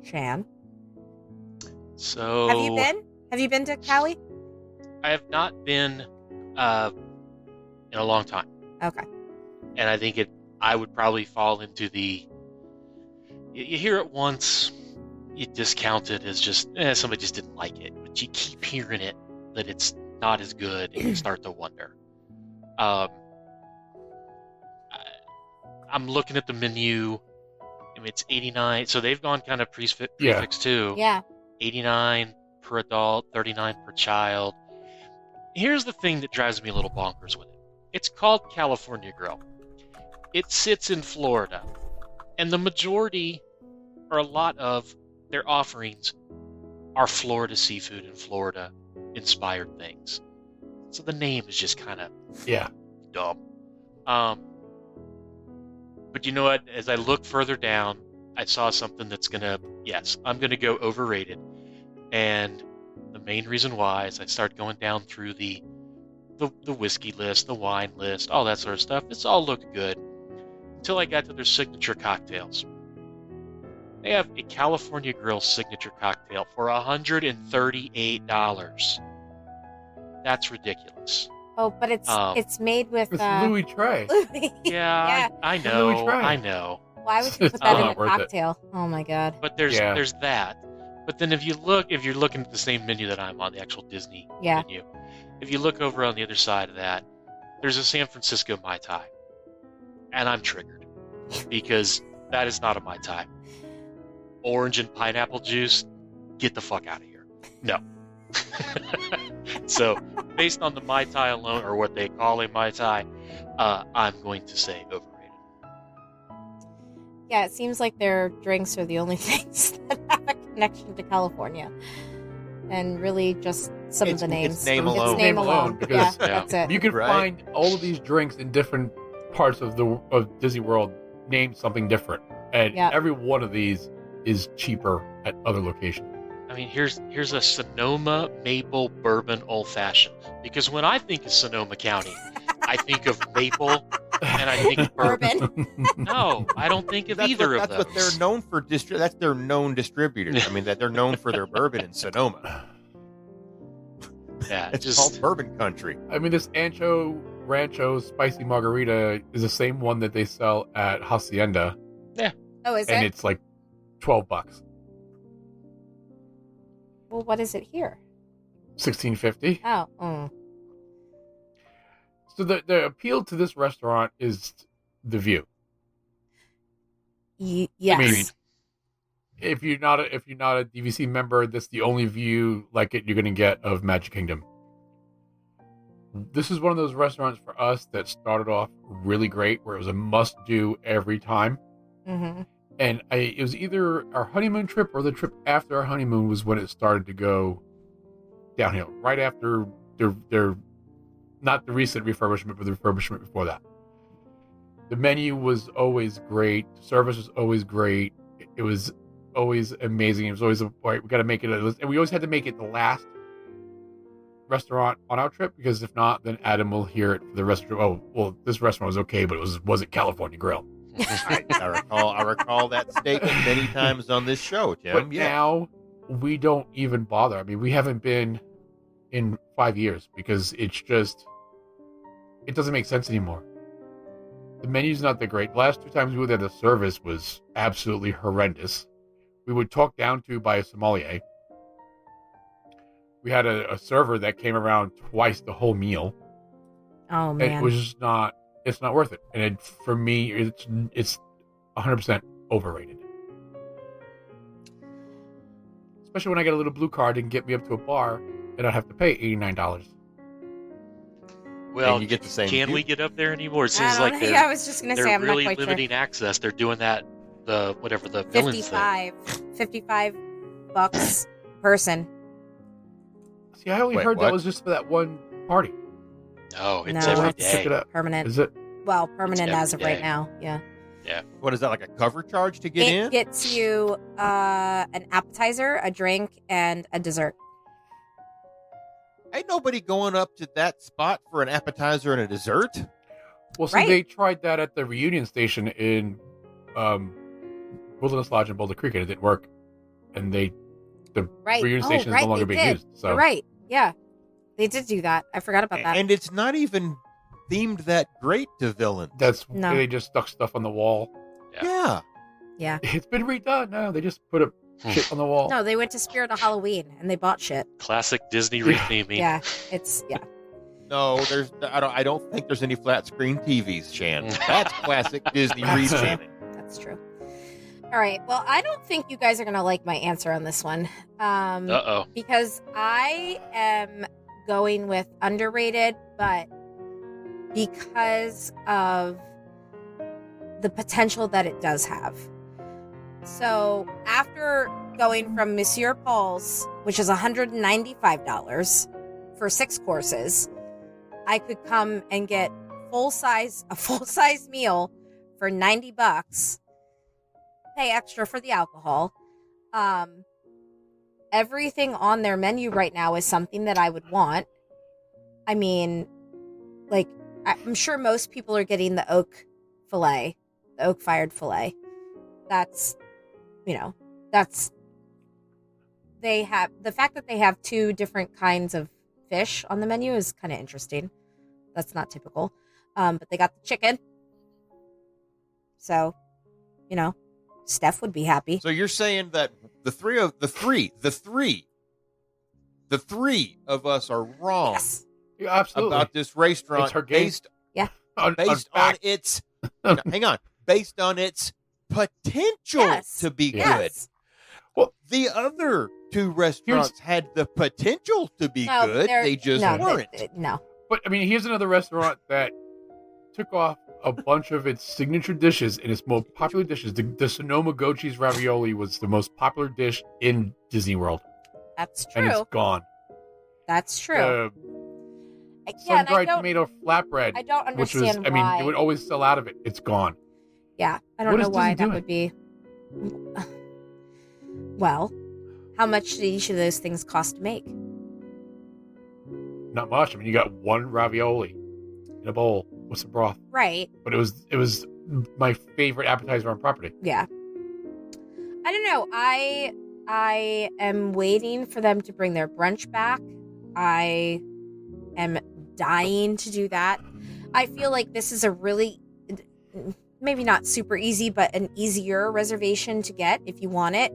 Shan, So have you been to Cali? I have not been in a long time, Okay. and I think I would probably fall into the. You hear it once, you discount it as just somebody just didn't like it, but you keep hearing it that it's not as good, and you start to wonder. I'm looking at the menu. I mean, it's $89, so they've gone kind of prefix too. Yeah. $89 per adult, $39 per child. Here's the thing that drives me a little bonkers with it. It's called California Grill. It sits in Florida, and the majority, or a lot of their offerings, are Florida seafood and Florida inspired things. So the name is just kind of dumb. But you know what? As I look further down, I saw something that's I'm gonna go overrated. And the main reason why is I start going down through the whiskey list, the wine list, all that sort of stuff. It's all looked good until I got to their signature cocktails. They have a California Grill signature cocktail for $138. That's ridiculous. Oh, but it's made with It's Louis Trey. Louis. Yeah, I Louis know. Trey. I know. Why would you put It's that in not a worth it. cocktail? Oh my god. But there's that. But then if you're looking at the same menu that I'm on, the actual Disney Yeah. menu, if you look over on the other side of that, there's a San Francisco Mai Tai. And I'm triggered. Because that is not a Mai Tai. Orange and pineapple juice, get the fuck out of here. No. So, based on the Mai Tai alone, or what they call a Mai Tai, I'm going to say overrated. Yeah, it seems like their drinks are the only things that have a connection to California. And really just some of It's- the names. it's name alone. It's name alone. Because- Yeah, Yeah. that's it. You can Right. find all of these drinks in different parts of Disney World named something different, and Yeah. every one of these is cheaper at other locations. I mean, here's a Sonoma maple bourbon old fashioned. Because when I think of Sonoma County, I think of maple and I think of bourbon. Bourbon. No, I don't think of either of those. That's what they're known for. That's their known distributors. I mean, that they're known for their bourbon in Sonoma. Yeah, It's called bourbon country. I mean, this Ancho Rancho spicy margarita is the same one that they sell at Hacienda, Oh, is and it? it's like $12, Well, what is it here? $16.50. Oh, So the appeal to this restaurant is the view. yes. I mean, if you're not a DVC member, that's the only view like it you're going to get of Magic Kingdom. This is one of those restaurants for us that started off really great, where it was a must-do every time. Mm-hmm. And it was either our honeymoon trip or the trip after our honeymoon was when it started to go downhill. Right after their not the recent refurbishment, but the refurbishment before that. The menu was always great. The service was always great. It was always amazing. It was always all right, we got to make it. And we always had to make it the last restaurant on our trip, because if not, then Adam will hear it for the rest of the trip. Oh, well, this restaurant was okay, but it wasn't California Grill. I recall that statement many times on this show, Tim. But now we don't even bother. I mean, we haven't been in 5 years because it doesn't make sense anymore. The menu's not that great. The last 2 times we were there, the service was absolutely horrendous. We were talked down to by a sommelier. We had a server that came around twice the whole meal. Oh, And man. it was just it's not worth it. And for me, it's 100% overrated. Especially when I get a little blue card and get me up to a bar and I have to pay $89. Well, And you get the same can view. we get up there anymore? It I seems don't like know. they're, I was just going to say, they're I'm really not quite limiting access. They're doing that, the villains thing. 55 bucks person. See, I only Wait, heard what? that was just for that one party. No, it's No, every it's- Check it day. out. Permanent. Is it? Well, permanent every as of right day. now. Yeah. What is that, like a cover charge to get It in? gets you an appetizer, a drink, and a dessert. Ain't nobody going up to that spot for an appetizer and a dessert. Well, see, Right. they tried that at the reunion station in Wilderness Lodge in Boulder Creek, and it didn't work. And the Right. reunion station is right, no longer they being did. used. So You're right. Yeah. They did do that. I forgot about that. And it's not even themed that great to villains. No. they just stuck stuff on the wall. Yeah. Yeah. It's been redone now. They just put a shit on the wall. No, they went to Spirit of Halloween and they bought shit. Classic Disney Yeah. retheming. Yeah. It's, yeah. No, I don't think there's any flat screen TVs, Shan. That's classic Disney retheming. That's true. All right. Well, I don't think you guys are going to like my answer on this one. Uh-oh. Because I am going with underrated, but because of the potential that it does have. So after going from Monsieur Paul's, which is $195 for 6 courses, I could come and get a full size meal for $90, pay extra for the alcohol. Everything on their menu right now is something that I would want. I mean, like, I'm sure most people are getting the oak filet, the oak fired filet. That's, they have, the fact that they have 2 different kinds of fish on the menu is kind of interesting. That's not typical. But they got the chicken. So, Steph would be happy. So you're saying that the three of us are wrong Yes. Yeah, absolutely. about this restaurant It's her game. based on its hang on, based on its potential Yes. to be good. Yes. Well, The other 2 restaurants had the potential to be No, good. they're- They just no, weren't. No. But I mean, here's another restaurant that took off a bunch of its signature dishes and its most popular dishes. The Sonoma goat cheese ravioli was the most popular dish in Disney World, That's and true. it's gone. That's true. The Yeah, and I sun-dried don't, tomato flatbread, I don't which was, understand I mean, why. it would always sell out of it. It's gone. Yeah, I don't What know is why Disney that would be. Well, How much did each of those things cost to make? Not much. I mean, you got one ravioli in a bowl with some broth, Right. but it was my favorite appetizer on property. Yeah. I don't know. I am waiting for them to bring their brunch back. I am dying to do that. I feel like this is a really, maybe not super easy, but an easier reservation to get if you want it,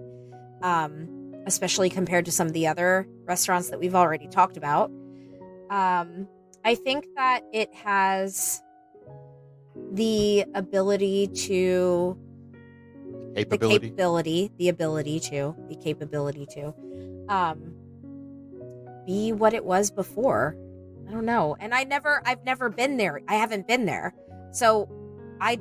especially compared to some of the other restaurants that we've already talked about. I think that it has the ability to be what it was before. I don't know. And I've never been there. I haven't been there. So I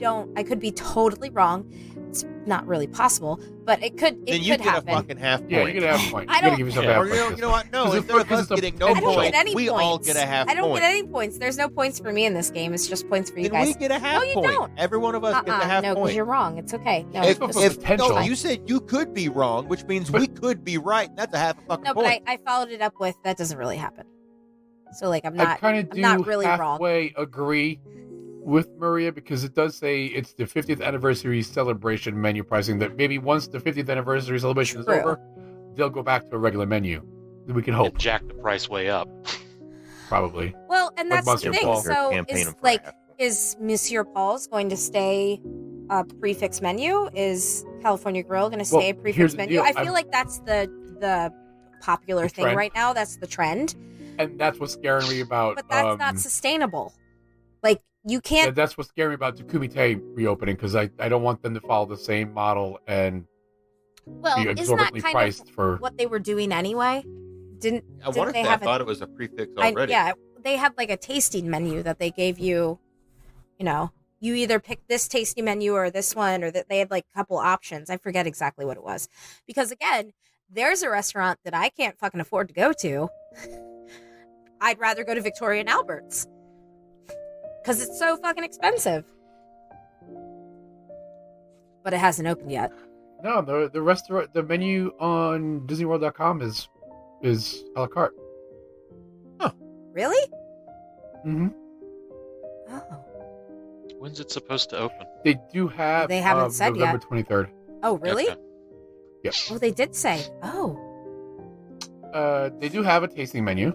could be totally wrong. It's not really possible, but it could Then you could get happen. a fucking half point. Yeah, you get a half point. I You gotta don't- give yourself a Yeah. half Or point. you know what? No, Because instead of because us it's a- getting no I don't points, get any we points. all get a half I don't point. get any points. There's no points for me in this game. It's just points for you Then guys. we get a half you point. don't. Every one of us gets a half No, because point. you're wrong. It's okay. No, If, It's just- potential. no, you said you could be wrong, which means we could be right. That's a half a fucking no, but point. I followed it up with that doesn't really happen. So like I'm I not kind of do not really wrong. halfway agree with Maria because it does say it's the 50th anniversary celebration menu pricing. That maybe once the 50th anniversary celebration True. is over, they'll go back to a regular menu. We can hope, And jack the price way up. probably. Well, and Like that's the Monsieur thing. Paul. So Campaigning is for a like half. is Monsieur Paul's going to stay a prefix menu? Is California Grill going to stay a Well, prefix here's the menu? deal. I feel like that's the popular The thing trend. right now. That's the trend. And that's what's scaring me about. But that's not sustainable. Like you can't. That's what's scaring me about the Kumite reopening because I don't want them to follow the same model and Well, be isn't that exorbitantly kind priced of for. what they were doing anyway? Didn't I want to they say I have a- thought it was a prefix already. yeah, they had like a tasting menu that they gave you. You know, you either pick this tasting menu or this one, or that they had like a couple options. I forget exactly what it was, because again, there's a restaurant that I can't fucking afford to go to. I'd rather go to Victoria and Albert's because it's so fucking expensive. But it hasn't opened yet. No, the restaurant, the menu on DisneyWorld.com is a la carte. Really? Mm-hmm. Oh. When's it supposed to open? They do have. They haven't said November yet. 23rd. Oh, really? Okay. Yep. Oh, they did say. Oh. They do have a tasting menu.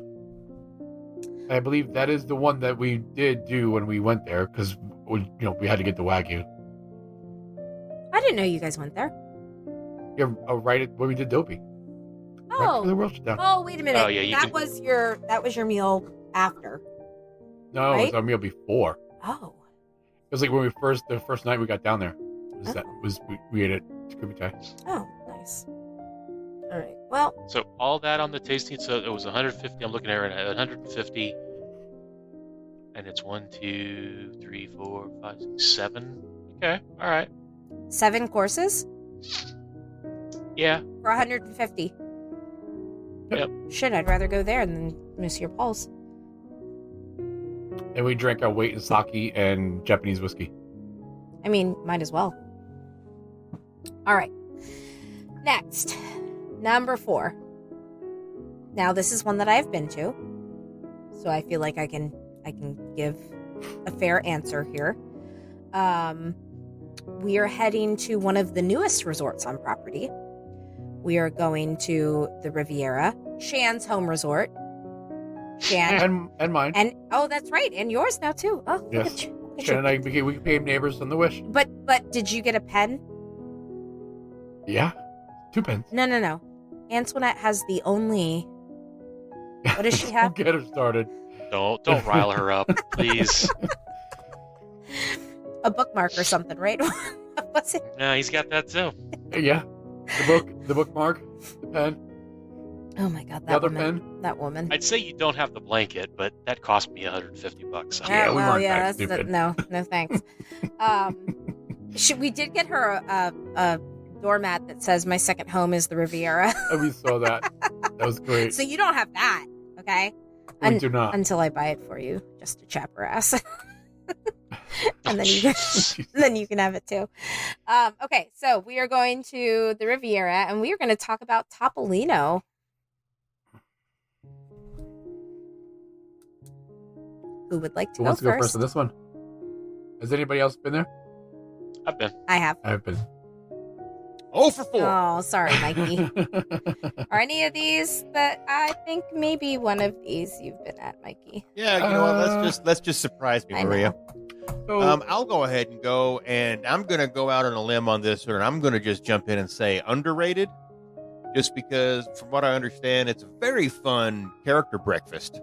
I believe that is the one that we did do when we went there because we had to get the Wagyu. I didn't know you guys went there. Yeah, right at where we did Dopey. Right before the Oh. world shut down. Oh, wait a minute. Oh, yeah, you that can- was your meal after. No, it right? was our meal before. Oh. It was like when the first night we got down there. We ate at Kumite. Oh, nice. All right. Well, So all that on the tasting, so it was 150. I'm looking at it right now, 150, and it's 1, 2, 3, 4, 5, 6, 7. Okay, all right, 7 courses yeah. for 150. Yep. Shit, I'd rather go there than Monsieur Paul's. And we drank our weight in sake and Japanese whiskey. I mean, might as well. All right. Next, number 4. Now, this is one that I've been to, so I feel like I can give a fair answer here. We are heading to one of the newest resorts on property. We are going to the Riviera, Shan's home resort. Shan And mine. and oh, that's right, and yours now too. Oh, look Yes. at you. Look at Shannon and you. I, we became neighbors on the Wish. But did you get a pen? Yeah. 2 pence. No. Antoinette has the only. What does she have? Get her started. Don't rile her up, please. A bookmark or something, right? What's it? No, he's got that too. Yeah. The bookmark, the pen, Oh my god, the that other woman. pen. That woman. I'd say you don't have the blanket, but that cost me $150. Yeah, we well, weren't yeah, that that's stupid. no thanks. We did get her a doormat that says "My second home is the Riviera," And we saw that. That was great. so you don't have that, okay? We do not. Until I buy it for you, just to chap her ass. and then you can, then you can have it too. Okay, so we are going to the Riviera, and we are going to talk about Topolino. Who would like to Who go wants to go first first? on this one? Has anybody else been there? I've been. I have. I've been. Oh, for 4. Oh, sorry, Mikey. Are any of these that I think maybe one of these you've been at, Mikey? Yeah, you know what? Let's just surprise me, I know. Maria. So, I'll go ahead and go, and I'm going to go out on a limb on this, and I'm going to just jump in and say underrated, just because, from what I understand, it's a very fun character breakfast.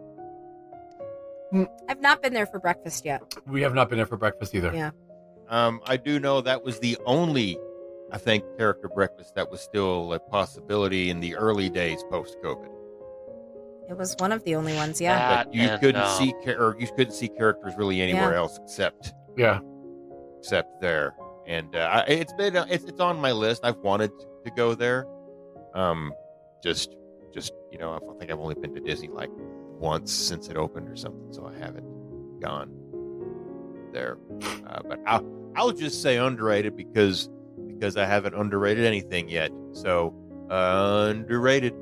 I've not been there for breakfast yet. we have not been there for breakfast either. Yeah. I do know that was the only, I think, character breakfast that was still a possibility in the early days post-COVID. It was one of the only ones, yeah. But you couldn't see characters really anywhere else except Yeah. there. And it's on my list. I've wanted to go there. Just I think I've only been to Disney like once since it opened or something, so I haven't gone there. But I'll just say underrated because I haven't underrated anything yet. So underrated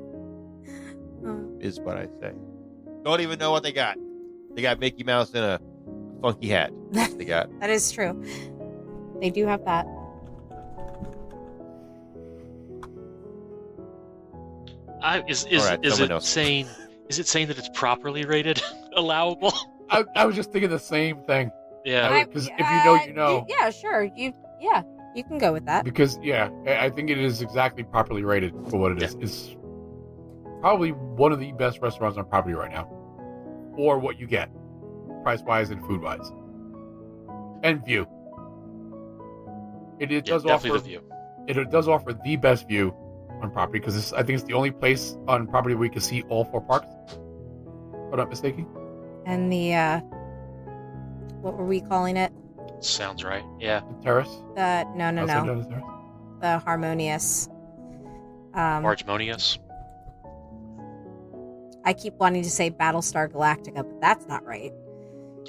is what I say. Don't even know what they got. They got Mickey Mouse in a funky hat. That's what they got. That is true. They do have that. Is All right, it someone else. saying that it's properly rated allowable? I was just thinking the same thing. Yeah. Because if you know, you know. Yeah, sure. You can go with that. Because, I think it is exactly properly rated for what it is. It's probably one of the best restaurants on property right now. For what you get. Price-wise and food-wise. And view. It does definitely offer the view. It does offer the best view on property because I think it's the only place on property where you can see all 4 parks. If I'm not mistaken. And the what were we calling it? Sounds right. Yeah. The terrace. No. Outside of the terrace. The Harmonious. Harmonious. I keep wanting to say Battlestar Galactica, but that's not right.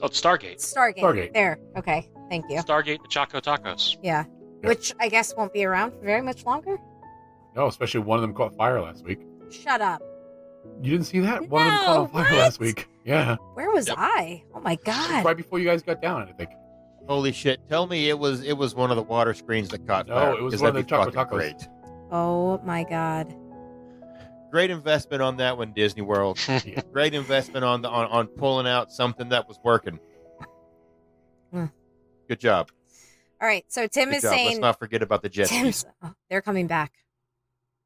Oh, it's Stargate. Stargate. There. Okay. Thank you. Stargate the Choco Tacos. Yeah. Which I guess won't be around for very much longer. No, especially one of them caught fire last week. Shut up. You didn't see that? One of them caught on fire what? last week. Yeah. Where was Yep. I? Oh my god. Right before you guys got down, I think. Holy shit! Tell me it was one of the water screens that caught No, fire. it was 'cause one of that'd the be Choco fucking Tacos. Great. Oh my god. Great investment on that one, Disney World. Yeah. Great investment on pulling out something that was working. Hmm. Good job. All right. So Tim Good is job. Let's saying not forget about the jet skis. Tim's they're coming back.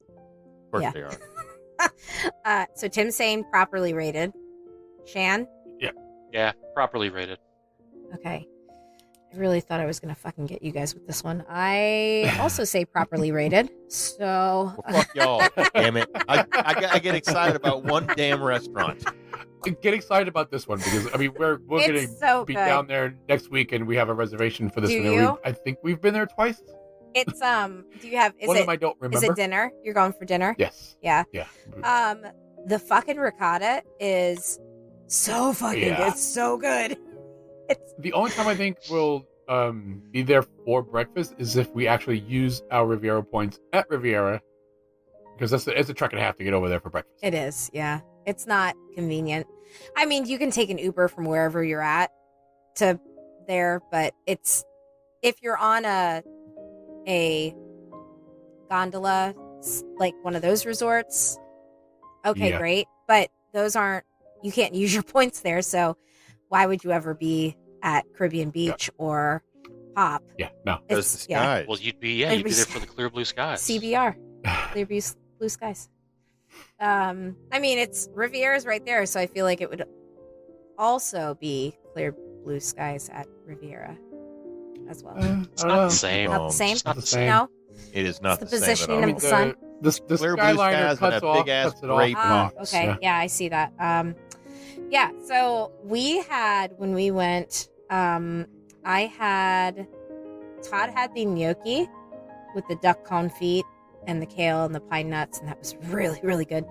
Of course yeah. they are. So Tim's saying properly rated. Shan? Yeah, properly rated. Okay. I really thought I was going to fucking get you guys with this one. I also say properly rated. So Well, fuck y'all. Damn it. I get excited about one damn restaurant. Get excited about this one because we're going to it's so be good. down there next week and we have a reservation for this Do one. you? I think we've been there twice. It's do you have One of them I don't remember. is it dinner? You're going for dinner? Yes. Yeah. Yeah. The fucking ricotta is so fucking Yeah. good. It's so good. It's The only time I think we'll be there for breakfast is if we actually use our Riviera points at Riviera, because it's a trek and a half to get over there for breakfast. It is, yeah. It's not convenient. I mean, you can take an Uber from wherever you're at to there, but it's if you're on a gondola, like one of those resorts, okay, Yeah. great. But those aren't, you can't use your points there. So why would you ever be at Caribbean Beach or Pop? Yeah, no. There's the skies. Well, you'd be there for the clear blue skies. CBR. Clear blue skies. I mean, it's Riviera's right there, so I feel like it would also be clear blue skies at Riviera as well. It's not the same. Not the same. It's not the same. No, It is not It's the the same positioning at of all. the sun. The Clear blue Skyliner skies and cuts a off, big-ass cuts it off. grape Ah, box. okay. Yeah. Yeah, I see that. Yeah, so we had, when we went, Todd had the gnocchi with the duck confit and the kale and the pine nuts, and that was really, really good.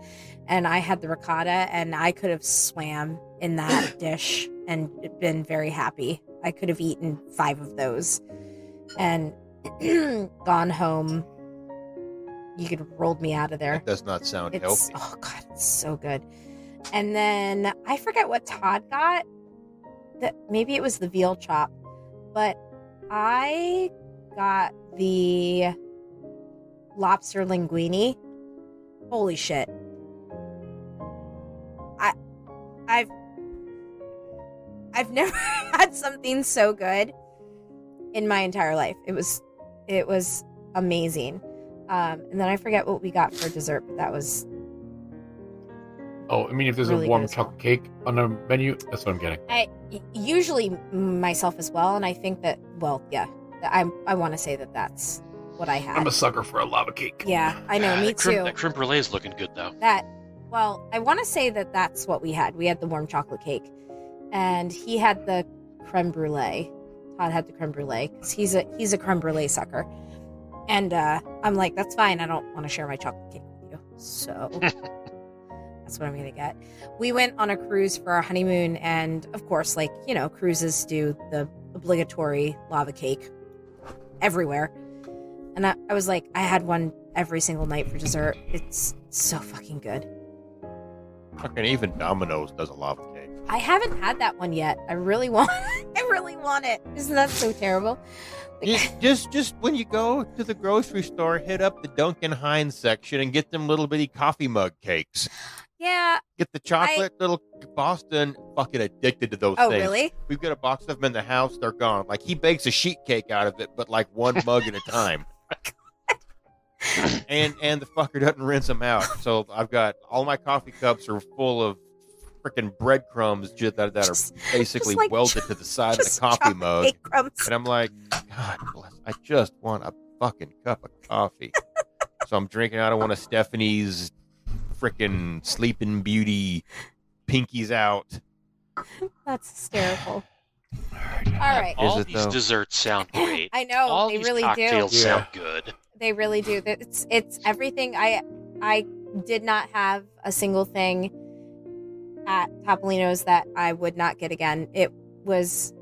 And I had the ricotta, and I could have swam in that dish and been very happy I could have eaten 5 of those and gone home. You could have rolled me out of there. That does not sound healthy. Oh God, it's so good. And then I forget what Todd got. That maybe it was the veal chop, but I got the lobster linguine. Holy shit! I've never had something so good in my entire life. It was amazing. And then I forget what we got for dessert, but that was Oh, I mean, if there's really a warm good as well. chocolate cake on the menu, that's what I'm getting. usually myself as well, and I think that I want to say that that's what I had. I'm a sucker for a lava cake. Yeah, I know, me too. That creme brulee is looking good though. I want to say that that's what we had. We had the warm chocolate cake, and he had the creme brulee. Todd had the creme brulee because he's a creme brulee sucker. And I'm like, that's fine. I don't want to share my chocolate cake with you, so that's what I'm gonna get. We went on a cruise for our honeymoon, and of course, like, you know, cruises do the obligatory lava cake everywhere. And I was like, I had one every single night for dessert. It's so fucking good. Fucking even Domino's does a lava cake. I haven't had that one yet. I really want it. Isn't that so terrible? Like, Just when you go to the grocery store, hit up the Duncan Hines section and get them little bitty coffee mug cakes. yeah. Get the chocolate little Boston. Fucking addicted to those Oh, things. really? We've got a box of them in the house. They're gone. Like, he bakes a sheet cake out of it, but like one mug at a time. and the fucker doesn't rinse them out. So I've got all my coffee cups are full of freaking breadcrumbs that are basically like welded to the side of the Just coffee chocolate mug. cake crumbs. And I'm like, God bless. I just want a fucking cup of coffee. So I'm drinking out of one of Stephanie's freaking Sleeping Beauty pinkies out. That's hysterical. All right. All Is it, these though? desserts sound great. I know, All they these really do. cocktails Yeah. sound good. They really do. It's everything. I did not have a single thing at Topolino's that I would not get again. It was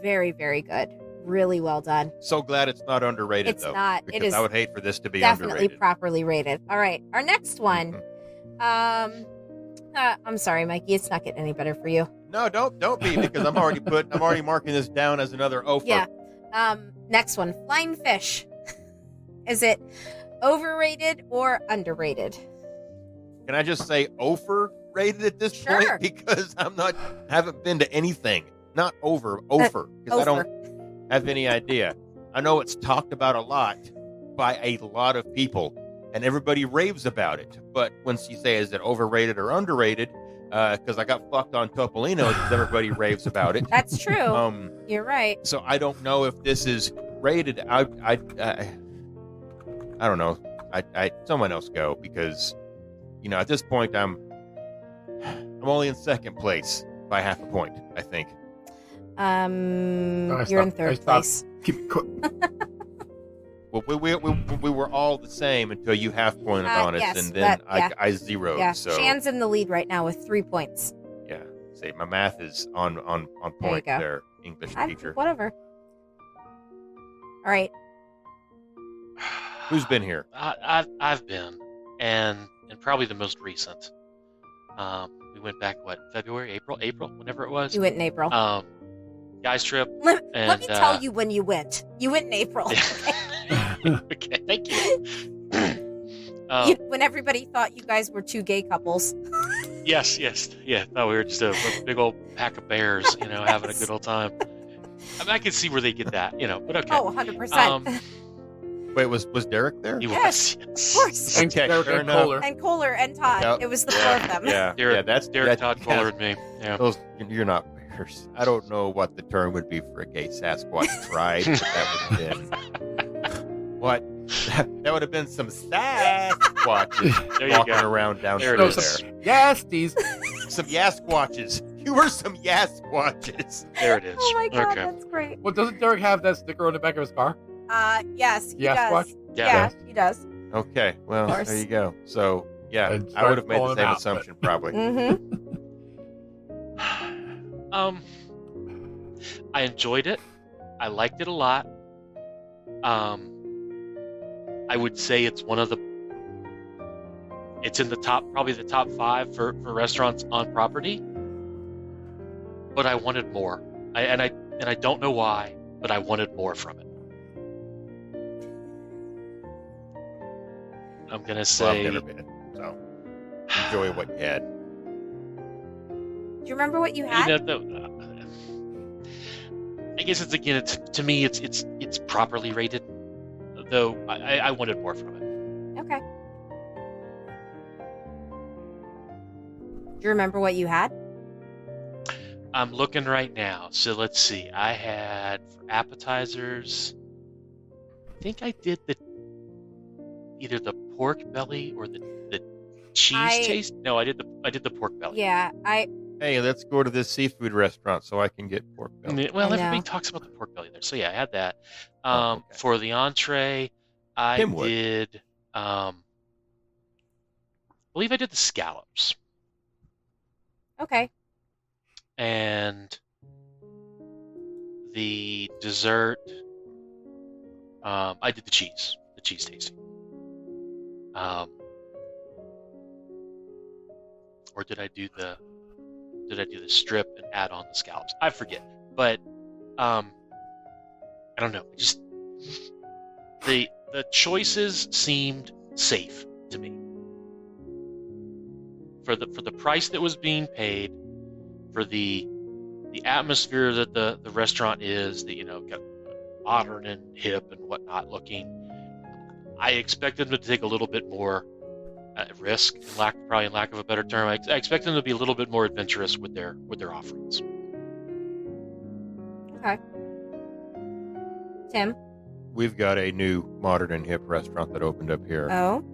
very, very good. Really well done. So glad it's not underrated, It's though. not. It Because is I would hate for this to be definitely underrated. properly rated. All right, our next one. Mhm. I'm sorry, Mikey. It's not getting any better for you. No, don't be, because I'm already marking this down as another offer. Yeah. Next one, flying fish. Is it overrated or underrated? Can I just say overrated at this Sure. point? Because haven't been to anything. Not over, because I don't have any idea. I know it's talked about a lot by a lot of people, and everybody raves about it. But once you say, is it overrated or underrated? Because I got fucked on Topolino, because everybody raves about it. That's true. You're right. So I don't know if this is rated. I don't know. I someone else go, because at this point I'm only in second place by half a point, I think. You're in third place. Keep Well, we were all the same until you half pointed on us, yes, and then yeah. I zeroed. Yeah, So Shan's in the lead right now with 3 points. yeah, see, my math is on point go. there, English teacher. Whatever. All right. Who's been here? I've been, and probably the most recent. We went back February, April, whenever it was. You went in April. Guys trip. Let and, me tell you when you went. You went in April. Okay, thank you. When everybody thought you guys were two gay couples. Yes, yeah. Thought we were just a big old pack of bears, having a good old time. I mean, I can see where they get that, but okay. Oh, 100%. Wait, was Derek there? He Yes, was, of course. Thanks, Okay, Derek fair and enough. Kohler. And Kohler and Todd. Yep. It was the four of them. Yeah, Derek, that's Derek, that, Todd, Kohler, and me. Yeah. Those, you're not bears. I don't know what the term would be for a gay Sasquatch tribe, but that would have been what? That would have been some Sasquatches There you walking go. around down There it through is. there. Yes, these. Some Yasquatches. You were some Yasquatches. There it is. Oh my god, Okay. that's great. Well, doesn't Derek have that sticker on the back of his car? Yes, he Yes, does. watch? Yeah, he does. Okay, well, course. there you go. So, yeah, And I would have start made the calling same out, assumption, probably. Mm-hmm. I enjoyed it. I liked it a lot. I would say it's in the top, probably the top 5 for restaurants on property. But I wanted more. I don't know why, but I wanted more from it. I'm gonna Well, say I've never been, so enjoy what you had. Do you remember what you had? I guess to me it's properly rated, though I wanted more from it. Okay. Do you remember what you had? I'm looking right now. So let's see. I had for appetizers. I think I did either the pork belly or the cheese taste. No, I did the pork belly. Yeah, Hey, let's go to this seafood restaurant so I can get pork belly. Well, I know. everybody talks about the pork belly there. So yeah, I had that. Okay. For the entree, I Tim would. did. I believe I did the scallops. okay. And the dessert, I did the cheese tasting. Or did I do the strip and add on the scallops? I forget, but I don't know. Just the choices seemed safe to me for the price that was being paid, for the atmosphere that the restaurant is, got modern and hip and whatnot looking. I expected them to take a little bit more risk, probably in lack of a better term. I expect them to be a little bit more adventurous with their offerings. Okay. Tim? We've got a new modern and hip restaurant that opened up here. Oh?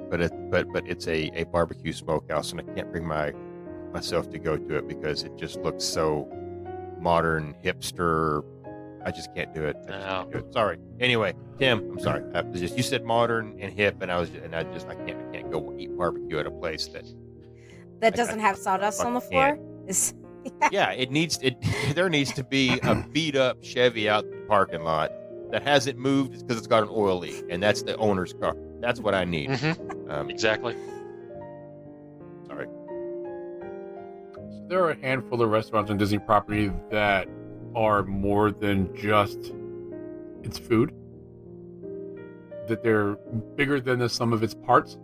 But it's a barbecue smokehouse, and I can't bring myself to go to it because it just looks so modern, hipster. I just can't do it. Can't do it. Sorry. Anyway, Tim, I'm sorry. You said modern and hip, and I can't go eat barbecue at a place That doesn't have sawdust on the floor? Yeah, there needs to be a beat up Chevy out in the parking lot that hasn't moved because it's got an oil leak, and that's the owner's car. That's what I need. Mm-hmm. Exactly. Sorry. So there are a handful of restaurants on Disney property that are more than just its food. That they're bigger than the sum of its parts.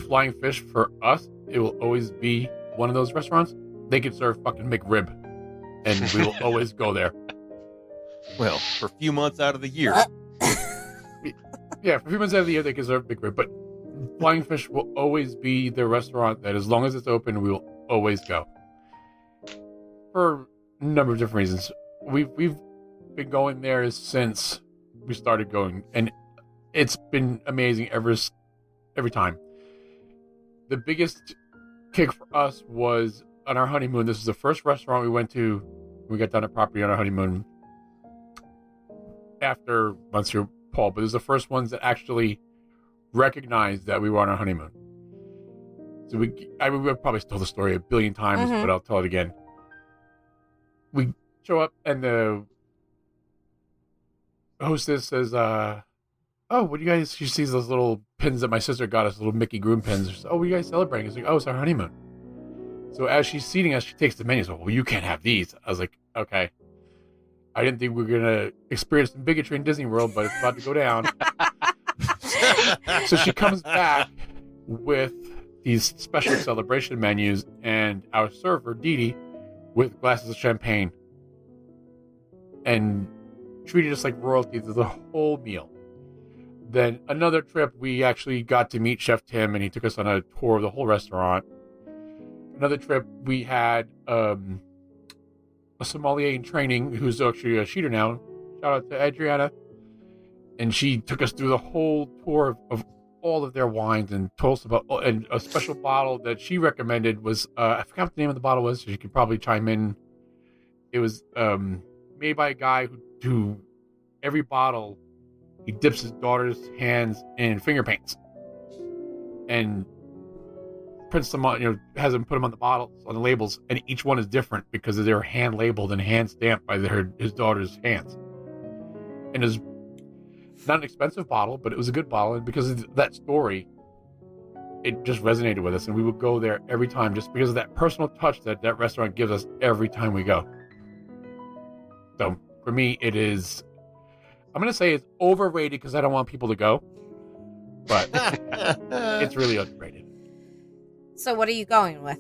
Flying Fish, for us, it will always be one of those restaurants. They can serve fucking McRib, and we will always go there. Well, for a few months out of the year. Yeah, for a few months out of the year, they can serve McRib, but Flying Fish will always be the restaurant that, as long as it's open, we will always go. For a number of different reasons. We've been going there since we started going, and it's been amazing every time. The biggest kick for us was on our honeymoon. This is the first restaurant we went to when we got down at property on our honeymoon after Monsieur Paul, but it was the first ones that actually recognized that we were on our honeymoon. So we've probably told the story a billion times, but I'll tell it again. We show up and the hostess says, "Oh, what do you guys?" She sees those little pins that my sister got us, little Mickey Groom pins. She says, "Oh, what are you guys celebrating?" It's like, "Oh, it's our honeymoon." So as she's seating us, she takes the menu. So, "Well, you can't have these." I was like, "Okay." I didn't think we were gonna experience some bigotry in Disney World, but it's about to go down. So she comes back with these special celebration menus, and our server Dee Dee with glasses of champagne, and treated us like royalty through the whole meal. Then another trip, we actually got to meet Chef Tim, and he took us on a tour of the whole restaurant. Another trip, we had a sommelier in training who's actually a sheeter now. Shout out to Adriana. And she took us through the whole tour of all of their wines and told us about, and a special bottle that she recommended was, I forgot what the name of the bottle was, so you could probably chime in. It was made by a guy who every bottle, he dips his daughter's hands in finger paints. And prints them on, has them put them on the bottles, on the labels, and each one is different because they're hand labeled and hand stamped by his daughter's hands. And it's not an expensive bottle, but it was a good bottle, and because of that story, it just resonated with us, and we would go there every time just because of that personal touch that restaurant gives us every time we go. So for me, it is, I'm going to say it's overrated because I don't want people to go, but it's really underrated. So what are you going with?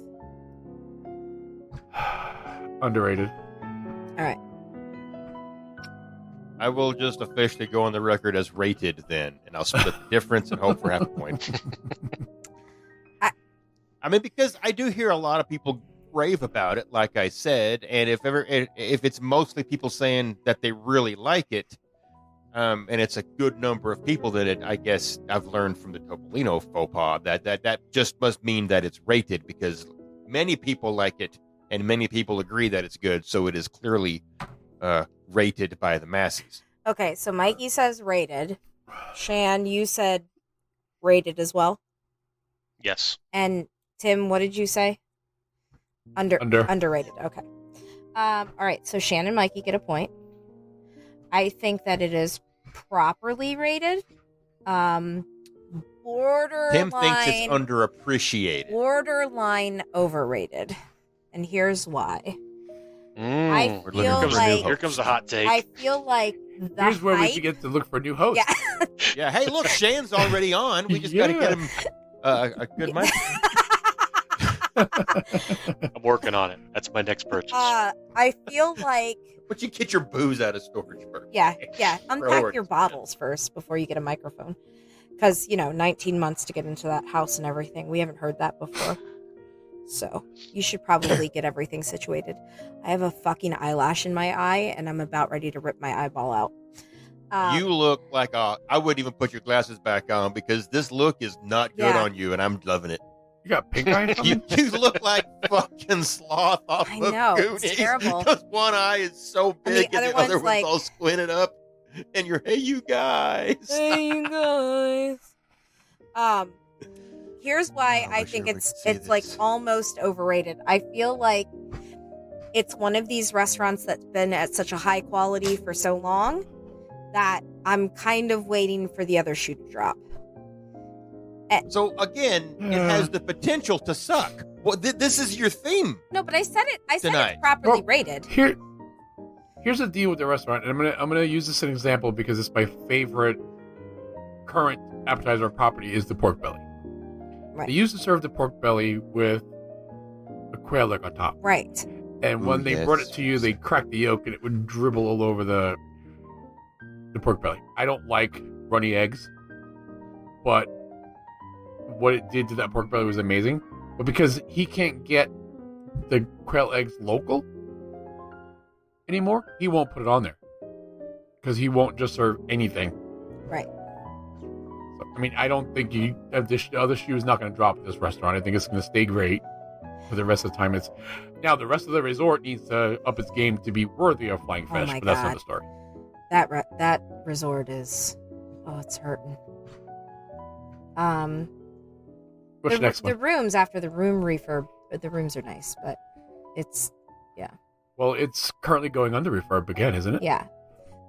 Underrated. All right. I will just officially go on the record as rated then, and I'll split the difference and hope for half a point. I mean, because I do hear a lot of people rave about it, like I said, and if it's mostly people saying that they really like it, and it's a good number of people that I guess I've learned from the Topolino faux pas that just must mean that it's rated because many people like it and many people agree that it's good, so it is clearly rated by the masses. Okay, so Mikey says rated. Shan, you said rated as well. Yes. And Tim, what did you say? Underrated. Okay. All right. So Shan and Mikey get a point. I think that it is properly rated. Borderline. Tim thinks it's underappreciated. Borderline overrated, and here's why. I We're feel looking for like new Here comes the hot take. I feel like the Here's where we hype- get to look for a new host. Yeah. Yeah, hey, look, Shan's already on. We just got to get him a good mic. I'm working on it. That's my next purchase. I feel like But you get your booze out of storage first. yeah. Unpack Priorities. your bottles first before you get a microphone, because 19 months to get into that house and everything. We haven't heard that before, so you should probably get everything situated. I have a fucking eyelash in my eye, and I'm about ready to rip my eyeball out. You look like I wouldn't even put your glasses back on because this look is not good Yeah. on you, and I'm loving it. You got pink eye or something? You look like fucking Sloth off I of know, Goonies. it's terrible. Because one eye is so big and the other one's like- one's all squinted up, and you're, hey, you guys. Hey, you guys. Here's why I I wish think I would it's see like this. almost overrated. I feel like it's one of these restaurants that's been at such a high quality for so long that I'm kind of waiting for the other shoe to drop. So, again, it has the potential to suck. Well, this is your theme. No, but I said it's Tonight. properly Well, rated. Here's the deal with the restaurant, and I'm gonna use this as an example because it's my favorite current appetizer property is the pork belly. Right. They used to serve the pork belly with a quail leg on top, Right. and Ooh, when they brought it yes. to you, they cracked the yolk and it would dribble all over the pork belly. I don't like runny eggs, but what it did to that pork belly was amazing. But because he can't get the quail eggs local anymore, he won't put it on there because he won't just serve anything. Right. So, I mean, I don't think the other shoe is not going to drop at this restaurant. I think it's going to stay great for the rest of the time. Now the rest of the resort needs to up its game to be worthy of Flying Oh Fish, my but that's God. another story. That resort is it's hurting. What's the next The one? rooms after the room refurb, the rooms are nice, but it's Well, it's currently going under refurb again, isn't it? yeah.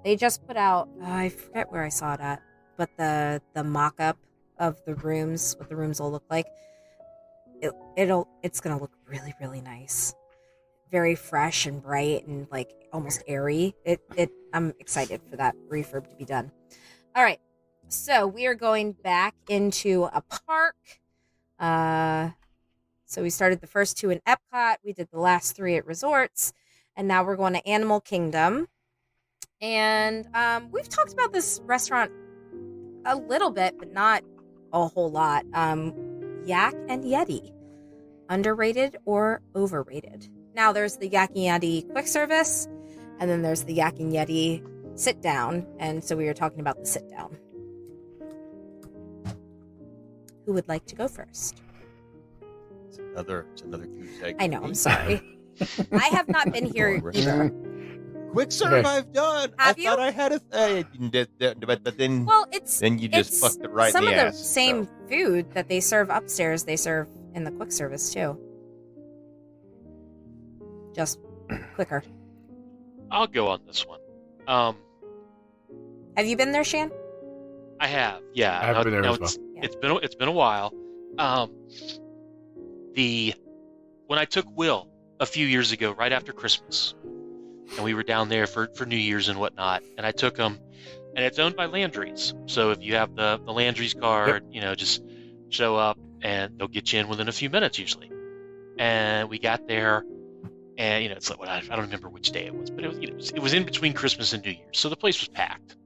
They just put out I forget where I saw it at, but the mock-up of the rooms, what the rooms will look like, it's gonna look really, really nice. Very fresh and bright and like almost airy. I'm excited for that refurb to be done. All right. So we are going back into a park. So we started the first 2 in Epcot. We did the last 3 at resorts. And now we're going to Animal Kingdom. And we've talked about this restaurant a little bit, but not a whole lot. Yak and Yeti. Underrated or overrated? Now there's the Yak and Yeti quick service. And then there's the Yak and Yeti sit down. And so we were talking about the sit down. Who would like to go first? It's another goose egg. I know, I'm sorry. I have not been here either. Quick serve, Okay. I've done. Have I you? thought I had but then Well, then you just it's fucked it right some in the of the ass. same food that they serve upstairs, they serve in the quick service too. Just quicker. I'll go on this one. Have you been there, Shan? I have, yeah. I have been there as well. It's been a while. When I took Will a few years ago, right after Christmas, and we were down there for New Year's and whatnot, and I took him, and it's owned by Landry's. So if you have the Landry's card, just show up and they'll get you in within a few minutes usually. And we got there, and it's like I don't remember which day it was, but it was in between Christmas and New Year's, so the place was packed.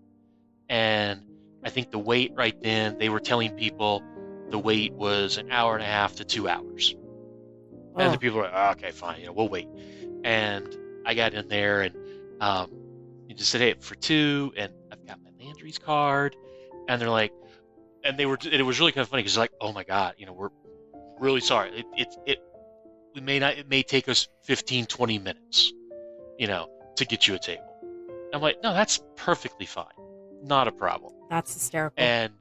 And I think the wait right then, they were telling people the wait was an hour and a half to 2 hours. Oh. And the people were like, oh, okay, fine, we'll wait. And I got in there and you just said, hey, for 2, and I've got my Landry's card. And they're like, and it was really kind of funny because like, oh my God, we're really sorry. It may take us 15, 20 minutes, to get you a table. I'm like, no, that's perfectly fine. Not a problem. That's hysterical. And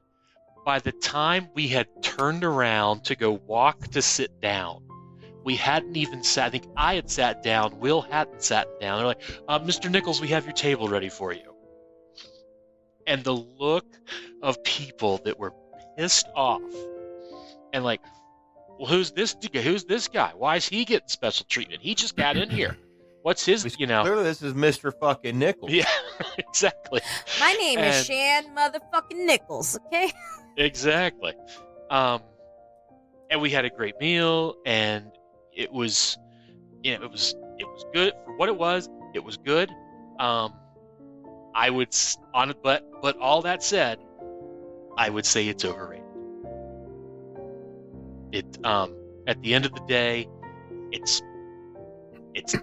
by the time we had turned around to go walk to sit down, we hadn't even sat. I think I had sat down. Will hadn't sat down. They're like, Mr. Nichols, we have your table ready for you. And the look of people that were pissed off and like, well, who's this guy? Why is he getting special treatment? He just got in here. What's his, Clearly, this is Mr. fucking Nichols. Yeah, exactly. My name is Shan motherfucking Nichols, okay? Exactly. And we had a great meal, and it was, it was good for what it was. It was good. I would but all that said, I would say it's overrated. At the end of the day, it's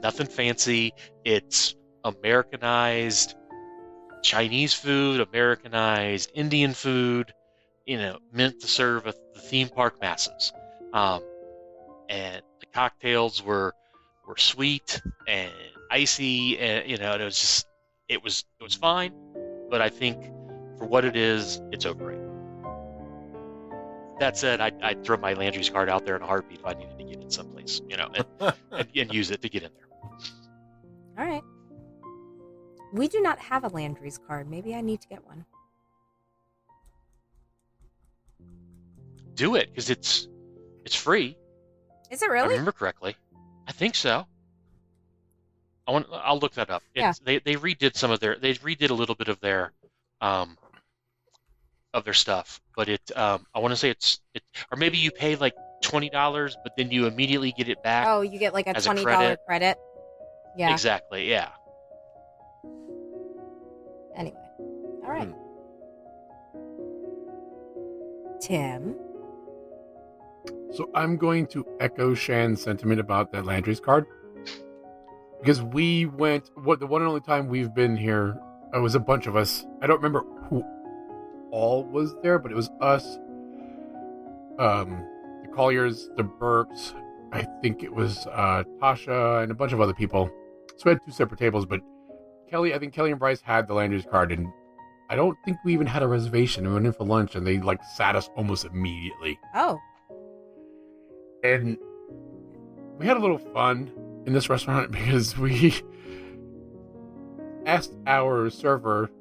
nothing fancy. It's Americanized Chinese food, Americanized Indian food, meant to serve the theme park masses. And the cocktails were sweet and icy, and it was fine. But I think for what it is, it's overrated. That said, I'd throw my Landry's card out there in a heartbeat if I needed to get in someplace, and use it to get in there. All right. We do not have a Landry's card. Maybe I need to get one. Do it, because it's free. Is it If I really? remember correctly. I think so. I'll look that up. They redid a little bit of their stuff, but I want to say it's or maybe you pay like $20, but then you immediately get it back. Oh, you get like a as $20 credit. Yeah. Exactly. Yeah. Anyway. All right. Tim. So I'm going to echo Shan's sentiment about that Landry's card. Because we went, the one and only time we've been here, it was a bunch of us. I don't remember who all was there, but it was us, the Colliers, the Burks, I think it was Tasha, and a bunch of other people. So we had 2 separate tables, but I think Kelly and Bryce had the Landry's card, and I don't think we even had a reservation. We went in for lunch, and they sat us almost immediately. Oh. And we had a little fun in this restaurant because we asked our server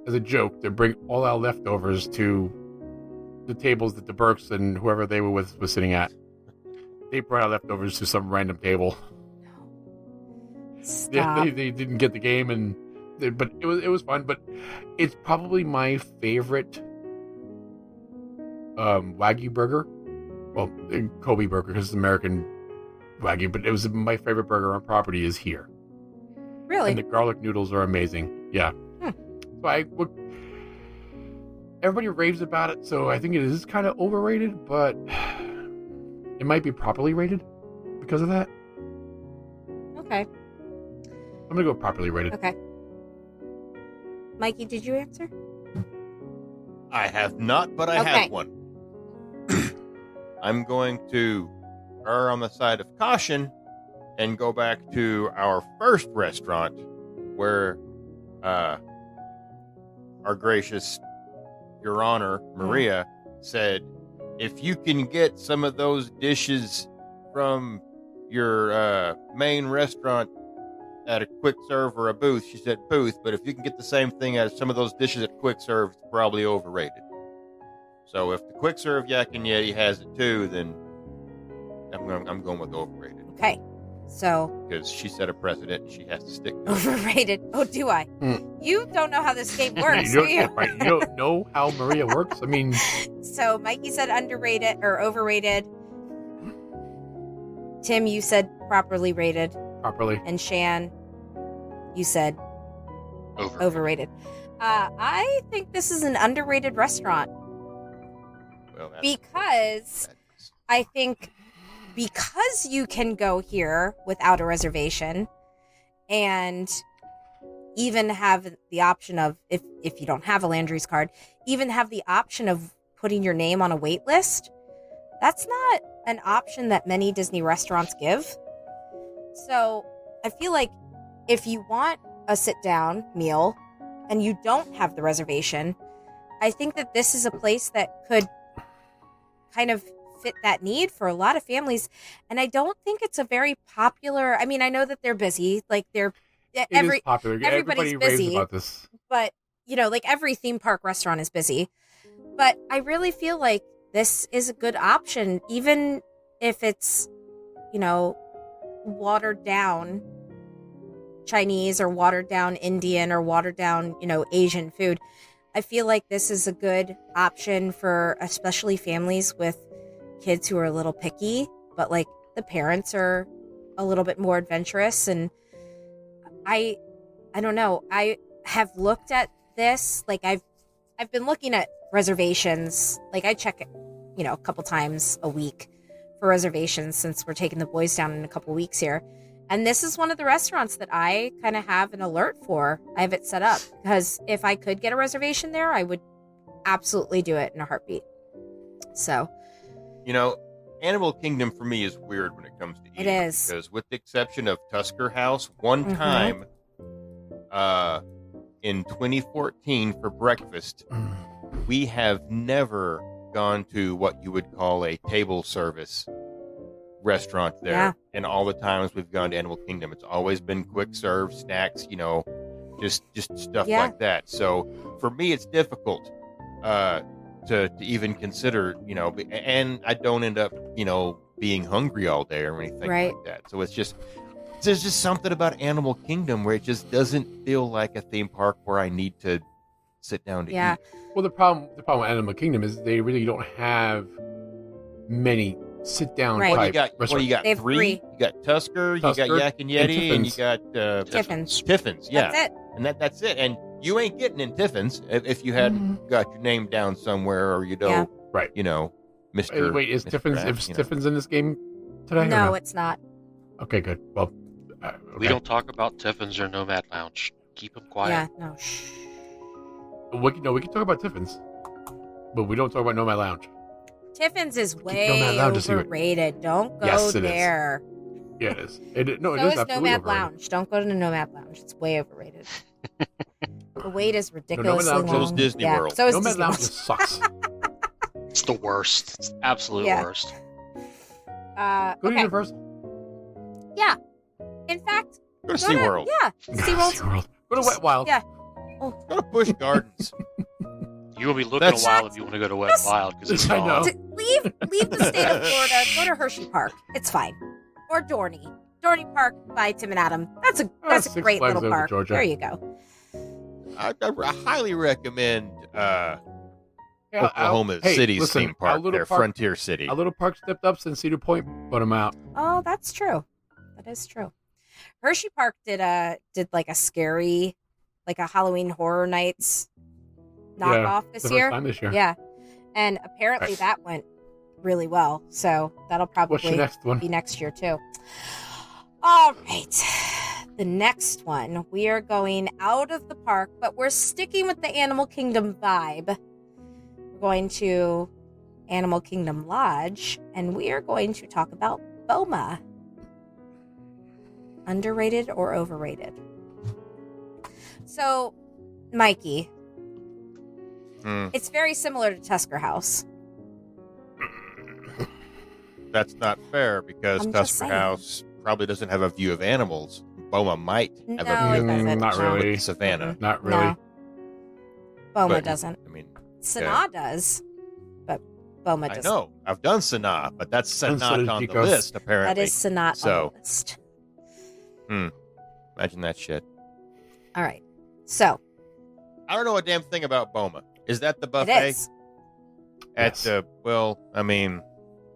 as a joke to bring all our leftovers to the tables that the Burks and whoever they were with was sitting at. They brought our leftovers to some random table. Stop. They didn't get the game, but it was fun. But it's probably my favorite Wagyu burger. Well, Kobe burger because it's American Wagyu, but it was my favorite burger on property is here. Really? And the garlic noodles are amazing. Yeah. So everybody raves about it, so I think it is kind of overrated, but it might be properly rated because of that. Okay. I'm going to go properly rated. Okay. Mikey, did you answer? I have not, but I Okay. have one. I'm going to err on the side of caution and go back to our first restaurant where our gracious Your Honor, Maria, said, if you can get some of those dishes from your main restaurant at a quick serve or a booth, she said booth, but if you can get the same thing as some of those dishes at quick serve, it's probably overrated. So if the quick serve Yak and Yeti has it too, then I'm going with overrated. Okay. So Because she set a precedent and she has to stick to it. overrated. Oh, do I? You don't know how this game works, you do you? don't, right, you don't know how Maria works? I mean, So Mikey said underrated or overrated. Tim, you said properly rated. properly. And Shan, you said overrated. I think this is an underrated restaurant Well, because I think because you can go here without a reservation and even have the option of, if you don't have a Landry's card, even have the option of putting your name on a wait list. That's not an option that many Disney restaurants give. So I feel like if you want a sit-down meal and you don't have the reservation, I think that this is a place that could kind of fit that need for a lot of families. And I don't think it's a very popular, I mean, I know that they're busy, like It is popular. everybody's Everybody raves busy. about this. but like every theme park restaurant is busy. But I really feel like this is a good option, even if it's, watered down Chinese or watered down Indian or watered down, Asian food. I feel like this is a good option for especially families with kids who are a little picky, but like the parents are a little bit more adventurous. And I don't know. I have looked at this, like I've been looking at reservations. Like I check it, a couple times a week for reservations since we're taking the boys down in a couple weeks here. And this is one of the restaurants that I kind of have an alert for. I have it set up because if I could get a reservation there, I would absolutely do it in a heartbeat. So, Animal Kingdom for me is weird when it comes to eating. It is. Because with the exception of Tusker House, one time in 2014 for breakfast, we have never gone to what you would call a table service restaurant there. Yeah. And all the times we've gone to Animal Kingdom, it's always been quick serve snacks, just stuff Yeah. like that. So for me, it's difficult to even consider, and I don't end up, being hungry all day or anything Right. like that. So there's just something about Animal Kingdom where it just doesn't feel like a theme park where I need to sit down to Yeah. eat. Well, the problem with Animal Kingdom is they really don't have many sit-down Right. Well, type restaurants. you got They have three. three. You got Tusker, you Tusker got Yak and Yeti, and you Tiffin's. got Tiffin's. Tiffin's. Yeah, That's it. and that's it. And you ain't getting in Tiffin's if you hadn't got your name down somewhere, or Yeah. Right. Mr. Wait, is Mr. Tiffin's Kraft, Tiffin's in this game today? or No, it's not. Okay, good. Well, We okay. don't talk about Tiffin's or Nomad Lounge. Keep them quiet. Yeah, no. Shh. We can talk about Tiffin's, but we don't talk about Nomad Lounge. Tiffin's is Nomad way Lounge is here. overrated. Don't go Yes, it is. there. Yeah, it is. So It is is absolutely Nomad overrated. Lounge. Don't go to the Nomad Lounge. It's way overrated. The wait is Nomad ridiculously Lounge long. is Disney yeah. World. So is Nomad Disney Lounge World. just sucks. It's the worst. It's the absolute Yeah. worst. Go to Okay. Universal. In fact, Go to go to- SeaWorld. Yeah, SeaWorld. SeaWorld. Go to Wet Wild. Yeah. Go to Busch Gardens. You will be looking That's- a while if you want to go to Wet That's- Wild because it's I gone. know. Leave the state of Florida. Go to Hershey Park. It's fine. Or Dorney Park by Tim and Adam. That's a Six great Flags little over park. Georgia. There you go. I highly recommend Yeah, Oklahoma hey, City's listen, theme our park, little their park- Frontier City. A little park stepped up since Cedar Point put them out. Oh, that's true. That is true. Hershey Park did like a scary, like a Halloween Horror Nights knockoff The this first year. time this year. Yeah, and apparently Right. that went really well. So that'll What's your probably next one? be next year too. All right, the next one, we are going out of the park, but we're sticking with the Animal Kingdom vibe. We're going to Animal Kingdom Lodge, and we are going to talk about Boma. Underrated or overrated? So, Mikey, Hmm. it's very similar to Tusker House. that's not fair because I'm just Tusker saying. House probably doesn't have a view of animals. Boma might have No, a it view doesn't. Not No. really. with the savannah. Not really. No. Boma But, doesn't. I mean, Sanaa does, but Boma I doesn't. know. I've done Sanaa, but that's And so not does on the Chico's. list, apparently. That is Sanaa So- on the list. Imagine that shit. All right. So, I don't know a damn thing about Boma. Is that the it buffet? is. At Yes. well, I mean,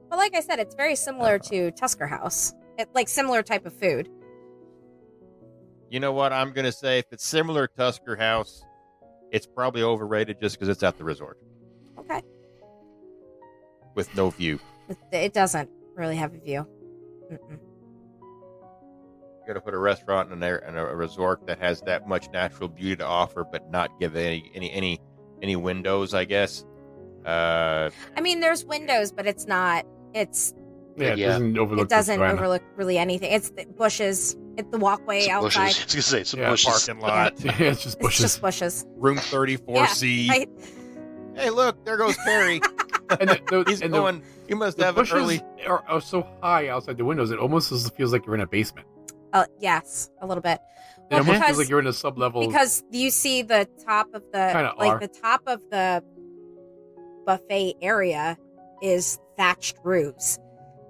But like I said, it's very similar to Tusker House. Like similar type of food. you know what? I'm gonna say if it's similar to Tusker House, it's probably overrated just because it's at the resort Okay. with no view. It doesn't really have a view. Mm-mm. You got to put a restaurant in there and a resort that has that much natural beauty to offer, but not give any windows. I guess. I mean, there's windows, but it's not. It's Yeah, it Yeah. doesn't overlook it doesn't the savannah. overlook really anything. It's the bushes. It's the walkway Some outside. bushes. I was gonna say some Yeah, bushes. Parking lot, Yeah, it's just It's bushes. just bushes. room 34C. Right? Hey, look, there goes Perry. And He's and going. You must the have an bushes early. are so high outside the windows, it almost feels like you're in a basement. Yes, a little bit. It almost because- feels like you're in a sub-level. Because you see the top of the Kinda like are. the top of the buffet area is thatched roofs.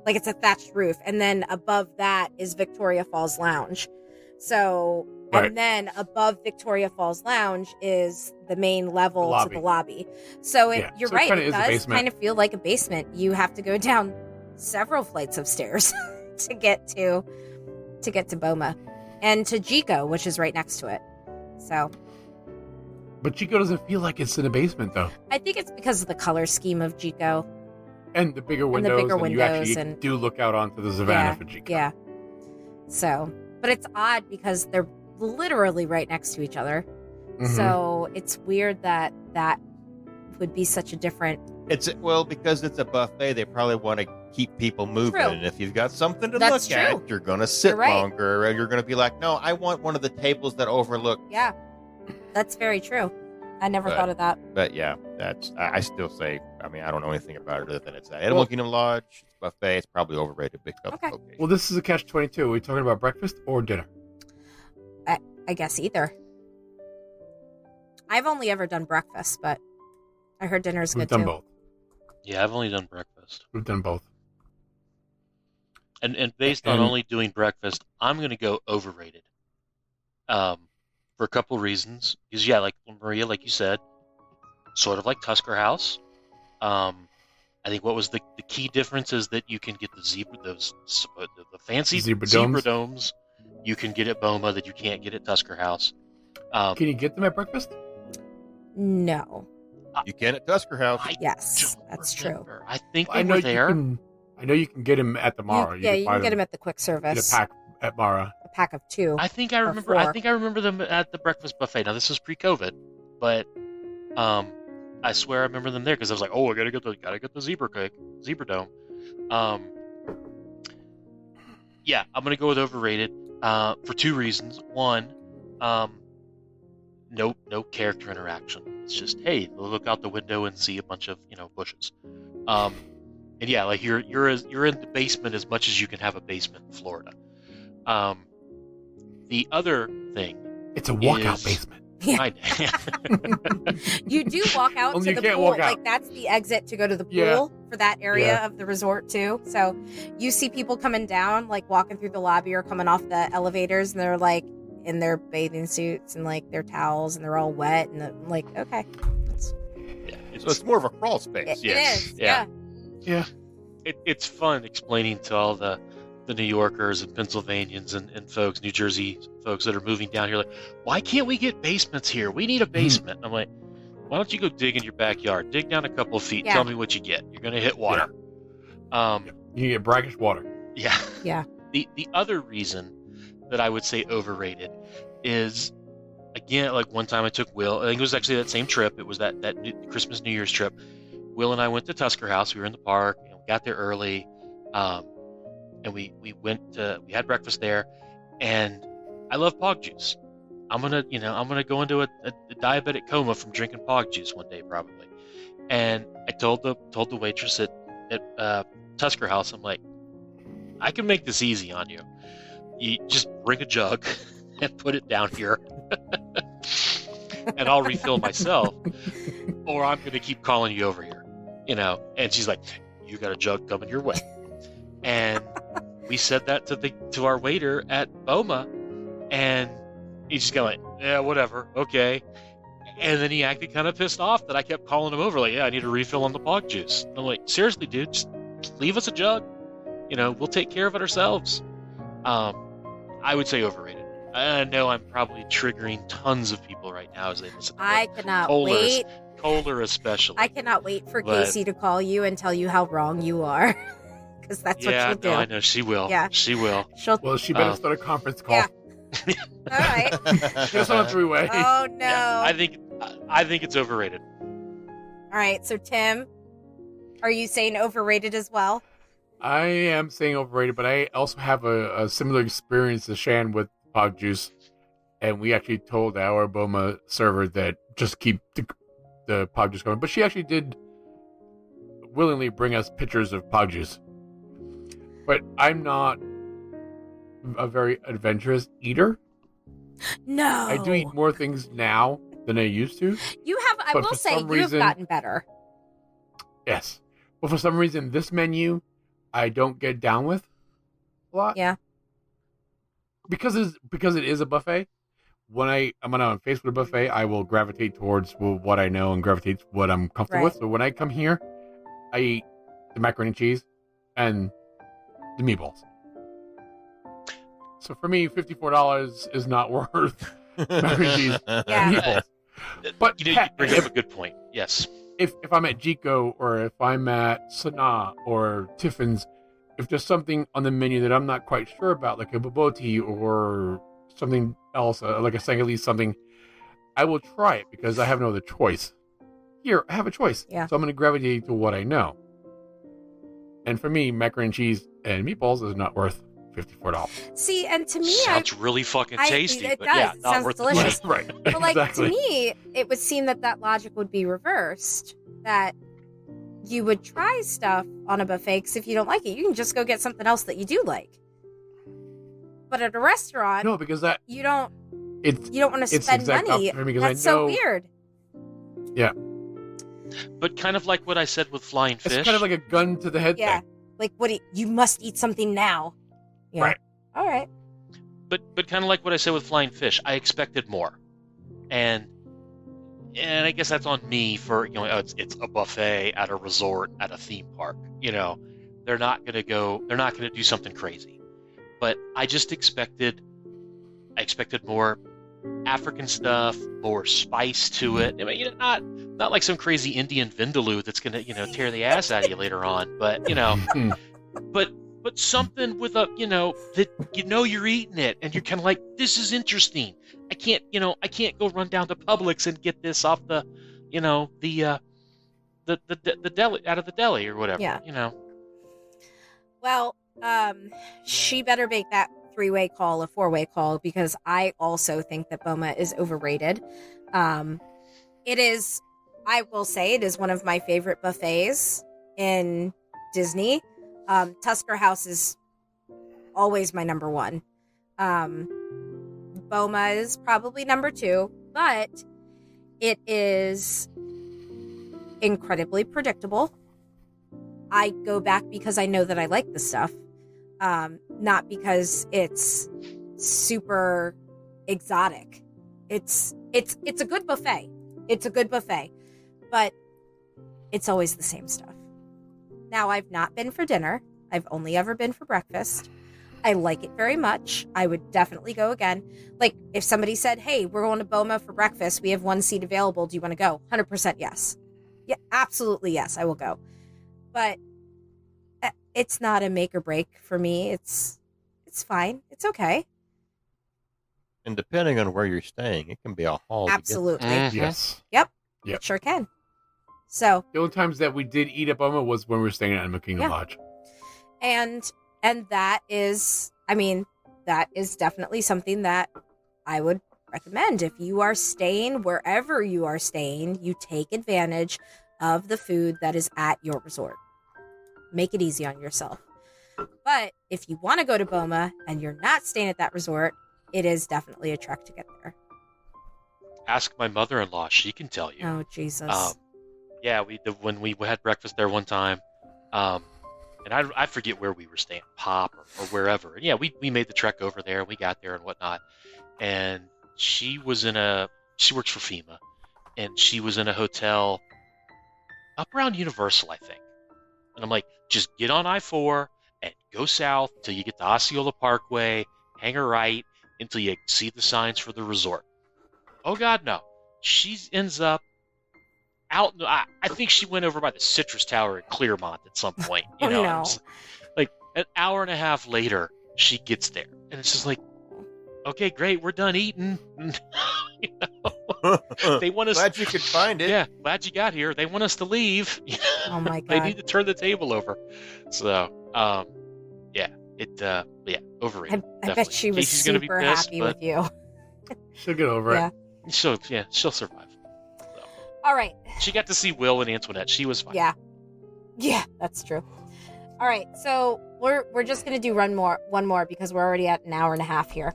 Like it's a thatched roof, and then above that is Victoria Falls Lounge. So, Right. and then above Victoria Falls Lounge is the main level The to the lobby. So Yeah, you're so it right. kinda It is a does basement. kind of feel like a basement. You have to go down several flights of stairs to get to Boma and to Jico, which is right next to it. So But Chico doesn't feel like it's in a basement, though. I think it's because of the color scheme of Jico. And the bigger And the windows, bigger you windows actually and- do look out onto the savannah for Chico. Yeah. So, but it's odd because they're literally right next to each other. Mhm. So it's weird that that would be such a different. It's well because it's a buffet. They probably want to keep people moving, True. and if you've got something to That's look true. at, you're gonna sit You're right. longer, or you're gonna be like, "No, I want one of the tables that overlook." Yeah, that's very true. I never But- thought of that. But yeah, that's. I still say. I mean, I don't know anything about it other than it's at Animal Kingdom Lodge. It's buffet. It's probably overrated because of Okay. location. Well, this is a catch-22. Are we talking about breakfast or dinner? I guess either. I've only ever done breakfast, but I heard dinner's We've good done too. both. Yeah, I've only done breakfast. We've done both. And based on And- only doing breakfast, I'm gonna go overrated. For a couple reasons. Because yeah, like Maria, like you said, sort of like Tusker House. I think what was the key difference is that you can get the fancy Zebra zebra domes? domes you can get at Boma that you can't get at Tusker House. Can you get them at breakfast? No. You can at Tusker House. I Yes, don't that's true. remember. I think I they know were you there. I know you can get them at the Mara. You buy can get them at the quick get service. a pack at Mara. A pack of 2. I think I or remember. 4. I think I remember them at the breakfast buffet. Now this was pre-COVID, but I swear I remember them there because I was like, oh, I gotta get the zebra dome. Yeah, I'm gonna go with overrated for 2 reasons. One, no character interaction. It's just hey, look out the window and see a bunch of bushes. And yeah, like you're in the basement as much as you can have a basement in Florida. The other thing, It's a walkout Is- basement. Yeah. You do walk out Only to you the can't pool. walk out. Like that's the exit to go to the pool Yeah. for that area Yeah. of the resort too. So you see people coming down, like walking through the lobby or coming off the elevators, and they're like in their bathing suits and like their towels, and they're all wet, and I'm like, okay, So it's more of a crawl space. it Yes. is, Yeah. Yeah. it's fun explaining to all the New Yorkers and Pennsylvanians and folks, New Jersey folks that are moving down here, like, why can't we get basements here? We need a basement. I'm like, why don't you go dig in your backyard? Dig down a couple of feet. Yeah. Tell me what you get. You're gonna hit water. You can get brackish water. Yeah. Yeah. The other reason that I would say overrated is, again, like one time I took Will. I think it was actually that same trip. It was that Christmas New Year's trip. Will and I went to Tusker House. We were in the park and we got there early, and we had breakfast there. And I love pog juice. I'm gonna go into a diabetic coma from drinking pog juice one day probably. And I told the waitress at Tusker House, I'm like, I can make this easy on you. You just bring a jug and put it down here, and I'll refill myself, or I'm going to keep calling you over here, And she's like, you got a jug coming your way. And we said that to our waiter at Boma, and he's just going, yeah, whatever, okay. And then he acted kind of pissed off that I kept calling him over, like, yeah, I need a refill on the pog juice. I'm like, seriously, dude, just leave us a jug. We'll take care of it ourselves. I would say overrated. I know I'm probably triggering tons of people right now as they listen to I cannot wait. Kohler especially. I cannot wait for Casey to call you and tell you how wrong you are. Because that's what she'll do. Yeah, I know. She will. Yeah. She will. Well, she better start a conference call. Yeah. All right. Just on a three-way. Oh, no. Yeah, I think it's overrated. All right. So, Tim, are you saying overrated as well? I am saying overrated, but I also have a similar experience to Shan with Pog Juice. And we actually told our Boma server that just keep the Pog Juice going. But she actually did willingly bring us pictures of Pog Juice. But I'm not a very adventurous eater. No. I do eat more things now than I used to. You have, I will say, you have gotten better. Yes. But for some reason, this menu, I don't get down with a lot. Yeah. Because it is a buffet, when I'm faced with a buffet, I will gravitate towards what I know and gravitate to what I'm comfortable with. So when I come here, I eat the macaroni and cheese and the meatballs. So for me, $54 is not worth macaroni and cheese and meatballs. But you bring up a good point. Yes. If I'm at Jico or if I'm at Sanaa or Tiffin's, if there's something on the menu that I'm not quite sure about, like a boboti or something else, like a Sanghalese something, I will try it because I have no other choice. Here, I have a choice. Yeah. So I'm going to gravitate to what I know. And for me, macaroni and cheese and meatballs is not worth $54. See, and to me, sounds really fucking tasty. It but does. yeah, It not sounds worth delicious. the money. Right. But like Exactly. to me, it would seem that logic would be reversed. That you would try stuff on a buffet because if you don't like it, you can just go get something else that you do like. But at a restaurant, No, because you don't want to it's spend exact money. opposite for me because That's I know, so weird. Yeah. But kind of like what I said with flying fish. It's kind of like a gun to the head Yeah. thing. Like you must eat something now. Yeah. Right. All right. But kind of like what I said with flying fish, I expected more, and I guess that's on me for it's a buffet at a resort at a theme park. They're not gonna do something crazy, but I just expected more African stuff, more spice to it. I mean, not like some crazy Indian vindaloo that's gonna tear the ass out of you later on, but but something with a that you're eating it and you're kind of like, this is interesting. I can't go run down to Publix and get this off the the deli, out of the deli or whatever. Yeah. Well, she better make that 3-way call, a 4-way call, because I also think that Boma is overrated. It is, I will say, it is one of my favorite buffets in Disney. Tusker House is always my number one. Boma is probably number 2, but it is incredibly predictable. I go back because I know that I like the stuff, not because it's super exotic. It's a good buffet. It's a good buffet, but it's always the same stuff. Now, I've not been for dinner. I've only ever been for breakfast. I like it very much. I would definitely go again. Like, if somebody said, hey, we're going to Boma for breakfast, we have 1 seat available, do you want to go? 100% yes. Yeah, absolutely yes, I will go. But it's not a make or break for me. It's fine. It's okay. And depending on where you're staying, it can be a haul. Absolutely. Mhm. Yes. Yep. Yep. It sure can. So, The only times that we did eat at Boma was when we were staying at Animal Kingdom Yeah. Lodge. and that is, that is definitely something that I would recommend. If you are staying wherever you are staying, you take advantage of the food that is at your resort. make it easy on yourself. But if you want to go to Boma and you're not staying at that resort, it is definitely a trek to get there. Ask my mother-in-law; she can tell you. Oh, Jesus. Yeah, when we had breakfast there one time, and I forget where we were staying, Pop or wherever. And yeah, we made the trek over there. We got there and whatnot, and she works for FEMA, and she was in a hotel up around Universal, I think. And I'm like, just get on I-4 and go south till you get to Osceola Parkway, hang a right until you see the signs for the resort. Oh God, no! She ends up out. I think she went over by the Citrus Tower in Clearmont at some point. You know, no. Like an hour and a half later, she gets there, and it's just like, okay, great, we're done eating. You know? They want us. Glad you could find it. Yeah, glad you got here. They want us to leave. Oh my They God. need to turn the table over. So, overrated. I bet she was Casey's gonna be super pissed, happy but with you. She'll get over Yeah. it. she'll survive. So, All right. she got to see Will and Antoinette. She was fine. Yeah, that's true. All right, so we're just gonna do one more because we're already at an hour and a half here.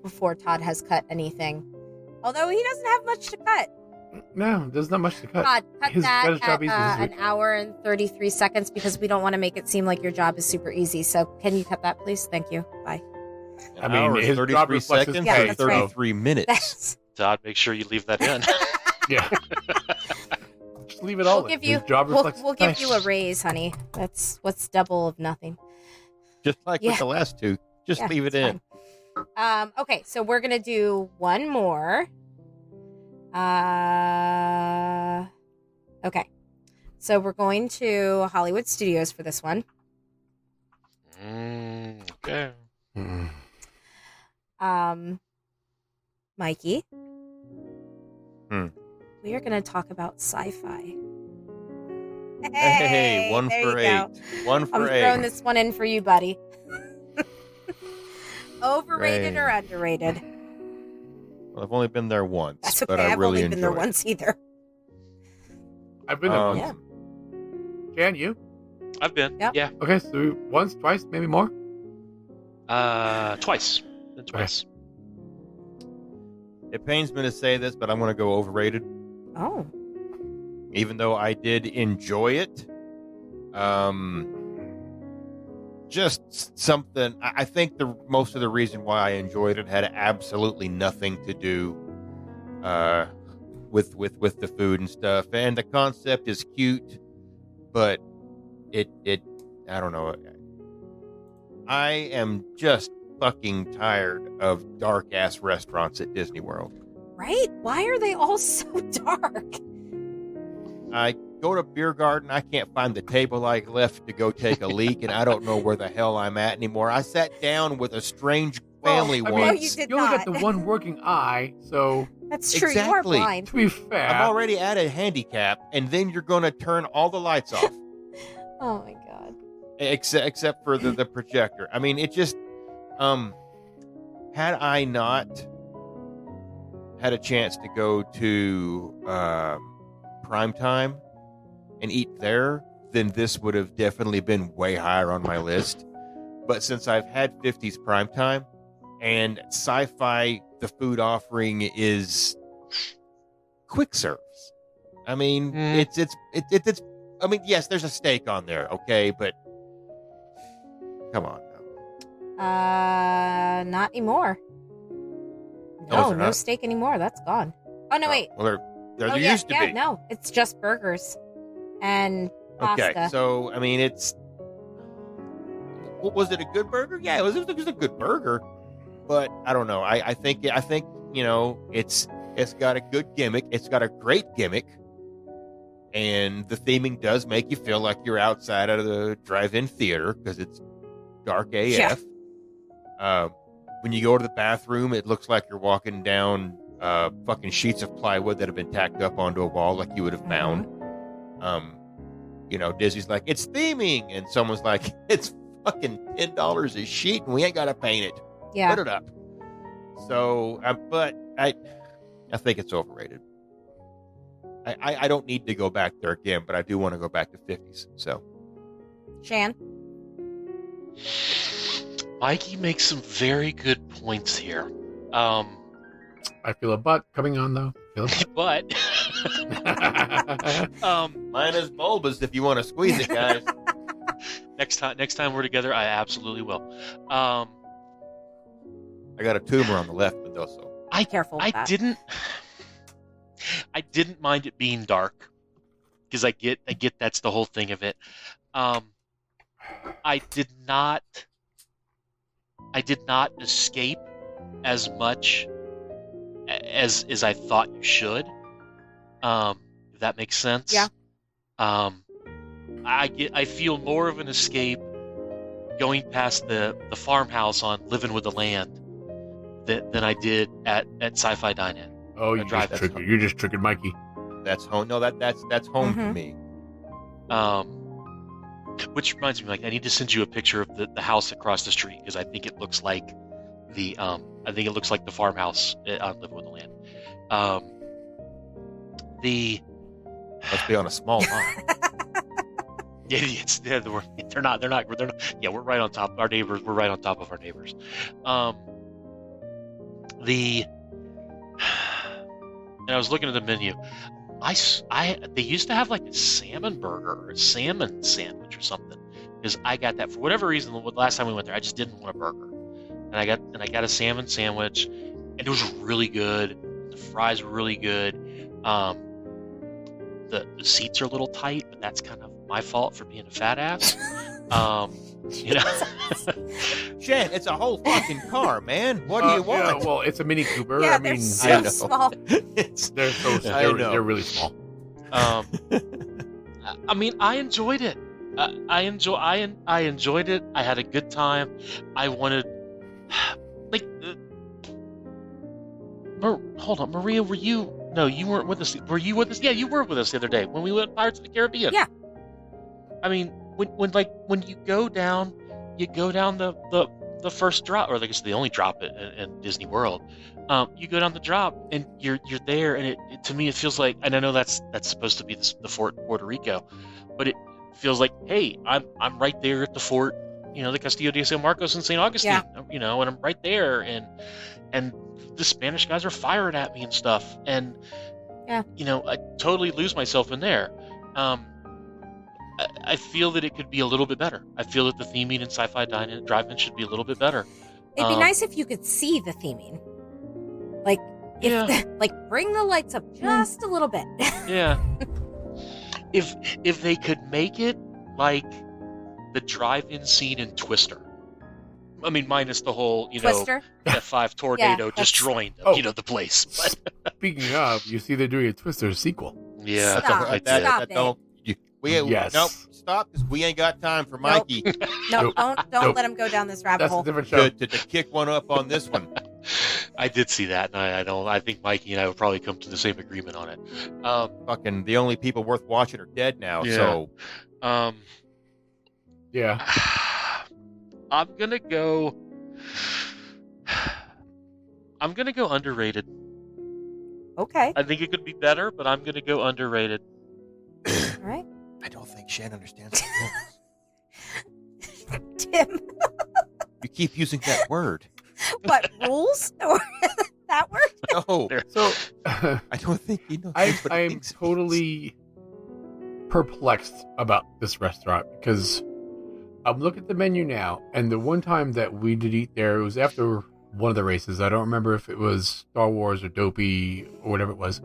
Before Todd has cut anything, although he doesn't have much to cut. No, there's not much to cut. Todd, cut He's got his that job easy this at week. an hour and 33 seconds because we don't want to make it seem like your job is super easy. So can you cut that, please? Thank you. Bye. I mean, Hour, his 33 job reflects his seconds, Yeah, or that's right. 33 minutes. That's, Todd, make sure you leave that in. Yeah. Just leave it all we'll in. give you His job reflects we'll give you a raise, honey. That's what's double of nothing. Just like Yeah. with the last two. Just Yeah, leave it it's in. fine. Okay, so we're gonna do one more. Okay, so we're going to Hollywood Studios for this one. Okay. Mikey. Hmm. We are gonna talk about sci-fi. Hey, one there for you go. 8. One for I'm 8. throwing this one in for you, buddy. Overrated Great. or underrated? Well, I've only been there once, That's okay. but I I've really only been there enjoy it. once either. I've been there once. Yeah. Jan, you? I've been. Yep. Yeah. Okay, so once, twice, maybe more? Twice. Been twice. It pains me to say this, but I'm going to go overrated. Oh. Even though I did enjoy it. Just something. I think most of the reason why I enjoyed it had absolutely nothing to do with the food and stuff. And the concept is cute, but it I don't know. I am just fucking tired of dark ass restaurants at Disney World. Right? Why are they all so dark? I go to beer garden, I can't find the table I left to go take a leak, and I don't know where the hell I'm at anymore. I sat down with a strange family Well, I mean, No, once. you did You only got not. the one working eye, so That's true. Exactly. You are blind. to be fair, I'm already at a handicap, and then you're going to turn all the lights off, Oh my god. except for the projector. I mean, it just, had I not had a chance to go to Primetime and eat there, then this would have definitely been way higher on my list. But since I've had 50s Primetime and sci-fi, the food offering is quick serves. I mean, it's I mean, yes, there's a steak on there, okay, but come on. Not anymore. Oh, is No, there no not? steak anymore. That's gone. Oh no, wait. Well, there Oh, yeah, used to be. no, it's just burgers and pasta. Okay, so I mean, was it a good burger? Yeah, it was a good burger, but I don't know. I think you know, it's got a good gimmick. It's got a great gimmick, and the theming does make you feel like you're outside of the drive-in theater because it's dark AF. Yeah. When you go to the bathroom, it looks like you're walking down fucking sheets of plywood that have been tacked up onto a wall, like you would have found. You know, Disney's like, it's theming, and someone's like, it's fucking $10 a sheet, and we ain't got to paint it. Yeah. Put it up. So, but I think it's overrated. I don't need to go back there again, but I do want to go back to 50s. So, Shan? Mikey makes some very good points here. I feel a butt coming on though. Feel a But mine is bulbous if you want to squeeze it, guys. next time we're together, I absolutely will. I got a tumor on the left, but though, so Careful with I that. didn't mind it being dark because I get that's the whole thing of it. I did not escape as much as I thought you should. If that makes sense. Yeah. I feel more of an escape going past the farmhouse on Living with the Land than I did at Sci-Fi Dine-In. Oh, you're just tricking Mikey. that's home. No, that's home for Mhm. me. Which reminds me, like, I need to send you a picture of the house across the street because I think it looks like the farmhouse on Living with the Land. Must be on a small lot. They're not. Yeah, we're right on top. Our neighbors. We're right on top of our neighbors. And I was looking at the menu. They used to have like a salmon burger or a salmon sandwich or something. Because I got that for whatever reason. The last time we went there, I just didn't want a burger, and I got a salmon sandwich, and it was really good. The fries were really good. The seats are a little tight, but that's kind of my fault for being a fat ass. You know. Shan, it's a whole fucking car, man. What do you want? Yeah, well, it's a Mini Cooper. Yeah, I they're mean, so I know. small. they're so I know. they're really small. I mean, I enjoyed it. I enjoyed it. I had a good time. I wanted, like, hold on, Maria, were you? No, you weren't with us. Were you with us? Yeah, you were with us the other day when we went to Pirates of the Caribbean. Yeah. I mean, when you go down the first drop, or I guess the only drop in Disney World. You go down the drop and you're there, and it to me it feels like, and I know that's supposed to be the fort in Puerto Rico, but it feels like, hey, I'm right there at the fort, the Castillo de San Marcos in St. Augustine, and I'm right there, and the Spanish guys are firing at me and stuff, and I totally lose myself in there. I feel that it could be a little bit better. I feel that the theming in Sci-Fi Drive-In should be a little bit better. It'd be nice if you could see the theming. Like, bring the lights up just a little bit. Yeah. If they could make it like the drive-in scene in Twister. I mean, minus the whole, Twister? F5 tornado that's- destroying Oh. the place. But, Speaking of, you see they're doing a Twister sequel. yeah, Stop. I That- did. Stop that it. don't- Yes. Nope, stop, because we ain't got time for Mikey No, Nope. don't Nope. let him go down this rabbit That's a hole. different show. to kick one up on this one. I did see that, and I think Mikey and I would probably come to the same agreement on it. Fucking the only people worth watching are dead now. Yeah. So Yeah. I'm gonna go underrated. Okay. I think it could be better, but I'm gonna go underrated. All right. I don't think Shan understands the rules. Tim, You keep using that word. what, rules? Or that word? No, So I don't think he knows. I what he am thinks it totally perplexed about this restaurant because I'm looking at the menu now, and the one time that we did eat there, it was after one of the races. I don't remember if it was Star Wars or Dopey or whatever it was.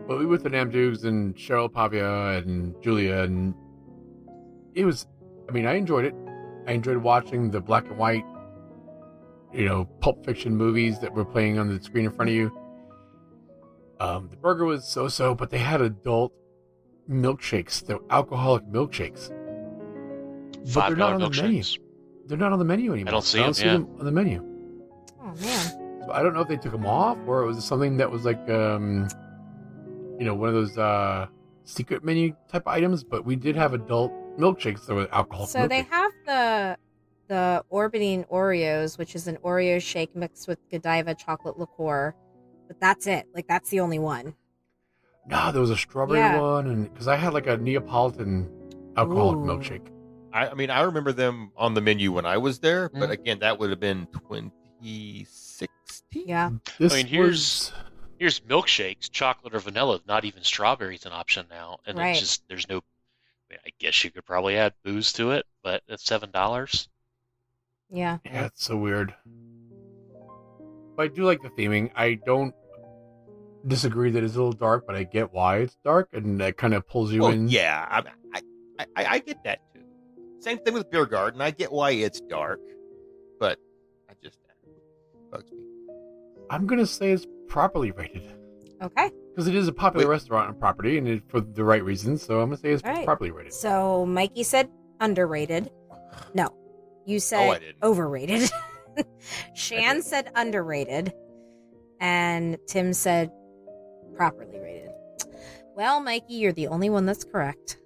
But we went to Namdukes and Cheryl Pavia and Julia, and it was, I enjoyed it. I enjoyed watching the black and white, Pulp Fiction movies that were playing on the screen in front of you. The burger was so-so, but they had adult milkshakes. They're alcoholic milkshakes. But they're not on the menu. milkshakes. They're not on the menu anymore. I don't see them, on the menu. Oh, man. So I don't know if they took them off or it was something that was like, one of those secret menu type items. But we did have adult milkshakes that were alcohol. So they have the orbiting Oreos, which is an Oreo shake mixed with Godiva chocolate liqueur. But that's it. Like, that's the only one. No, there was a strawberry Yeah. one, and because I had like a Neapolitan alcoholic Ooh. milkshake. I mean, I remember them on the menu when I was there, but Mm. again, that would have been 2016. Yeah. This I mean, here's milkshakes, chocolate or vanilla. Not even strawberry's an option now, and Right. it's just there's no. I guess you could probably add booze to it, but it's $7. Yeah. Yeah, it's so weird. But I do like the theming. I don't disagree that it's a little dark, but I get why it's dark, and that kind of pulls you Well, in. yeah, I get that too. Same thing with Beer Garden. I get why it's dark, but I just bugs me. I'm gonna say it's properly rated Okay. because it is a popular Wait. restaurant and property, and for the right reasons. So I'm gonna say it's All right. properly rated. So Mikey said underrated. No, you said I didn't. overrated. Shan said underrated, and Tim said properly rated. Well, Mikey, you're the only one that's correct.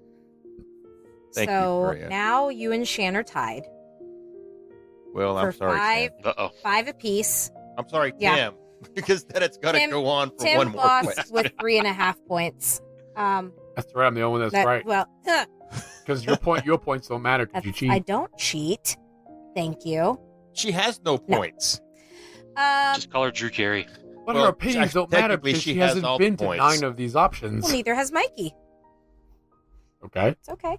Thank you, so Maria. now you and Shan are tied Well, I'm for sorry, five, Tim. Uh-oh. 5 apiece. I'm sorry, Yeah. Tim, because then it's got to Tim- go on for Tim one more lost question. with 3.5 points. That's right. I'm the only one that's that- right Well, because your points don't matter because you cheat. I don't cheat. Thank you. She has no points. Just call her Drew Carey. But Well, her opinions don't matter technically because she she has hasn't all the been to points. 9 of these options. Well, neither has Mikey. Okay, It's okay.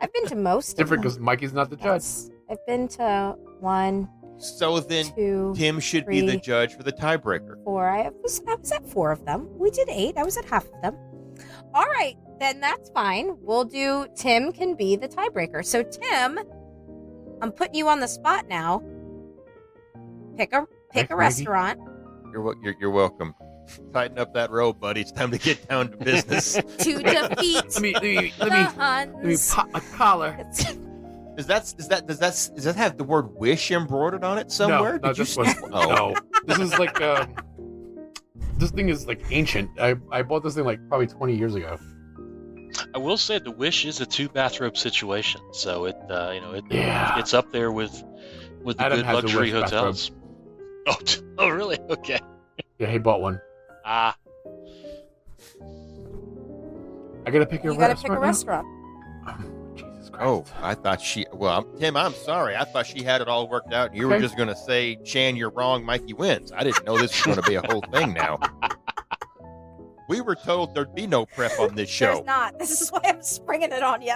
I've been to most different of them. because Mikey's not the judge. I've been to 1, So then 2, Tim should be the 3, judge for the tiebreaker. 4. I was at 4 of them. We did 8. I was at half of them. All right, then that's fine. We'll do Tim can be the tiebreaker. So Tim, I'm putting you on the spot now. Pick a Thanks, Mikey. restaurant. You're welcome. Tighten up that robe, buddy. It's time to get down to business. to defeat Let me the Huns. pop my collar. Does that have the word wish embroidered on it somewhere? No, Did you this was oh. no. This is like this thing is like ancient. I bought this thing like probably 20 years ago. I will say the Wish is a 2-bathrobe situation, so it Yeah. it's up there with the Adam good has a luxury Wish hotels. Oh, really? Okay. Yeah, he bought one. Ah, I gotta pick a You got to restaurant. pick a now? restaurant. Jesus Christ. Oh, I thought she. Well, Tim, I'm sorry. I thought she had it all worked out. You were Okay. just going to say, Shan, you're wrong. Mikey wins. I didn't know this was going to be a whole thing now. We were told there'd be no prep on this show. There's not. This is why I'm springing it on you.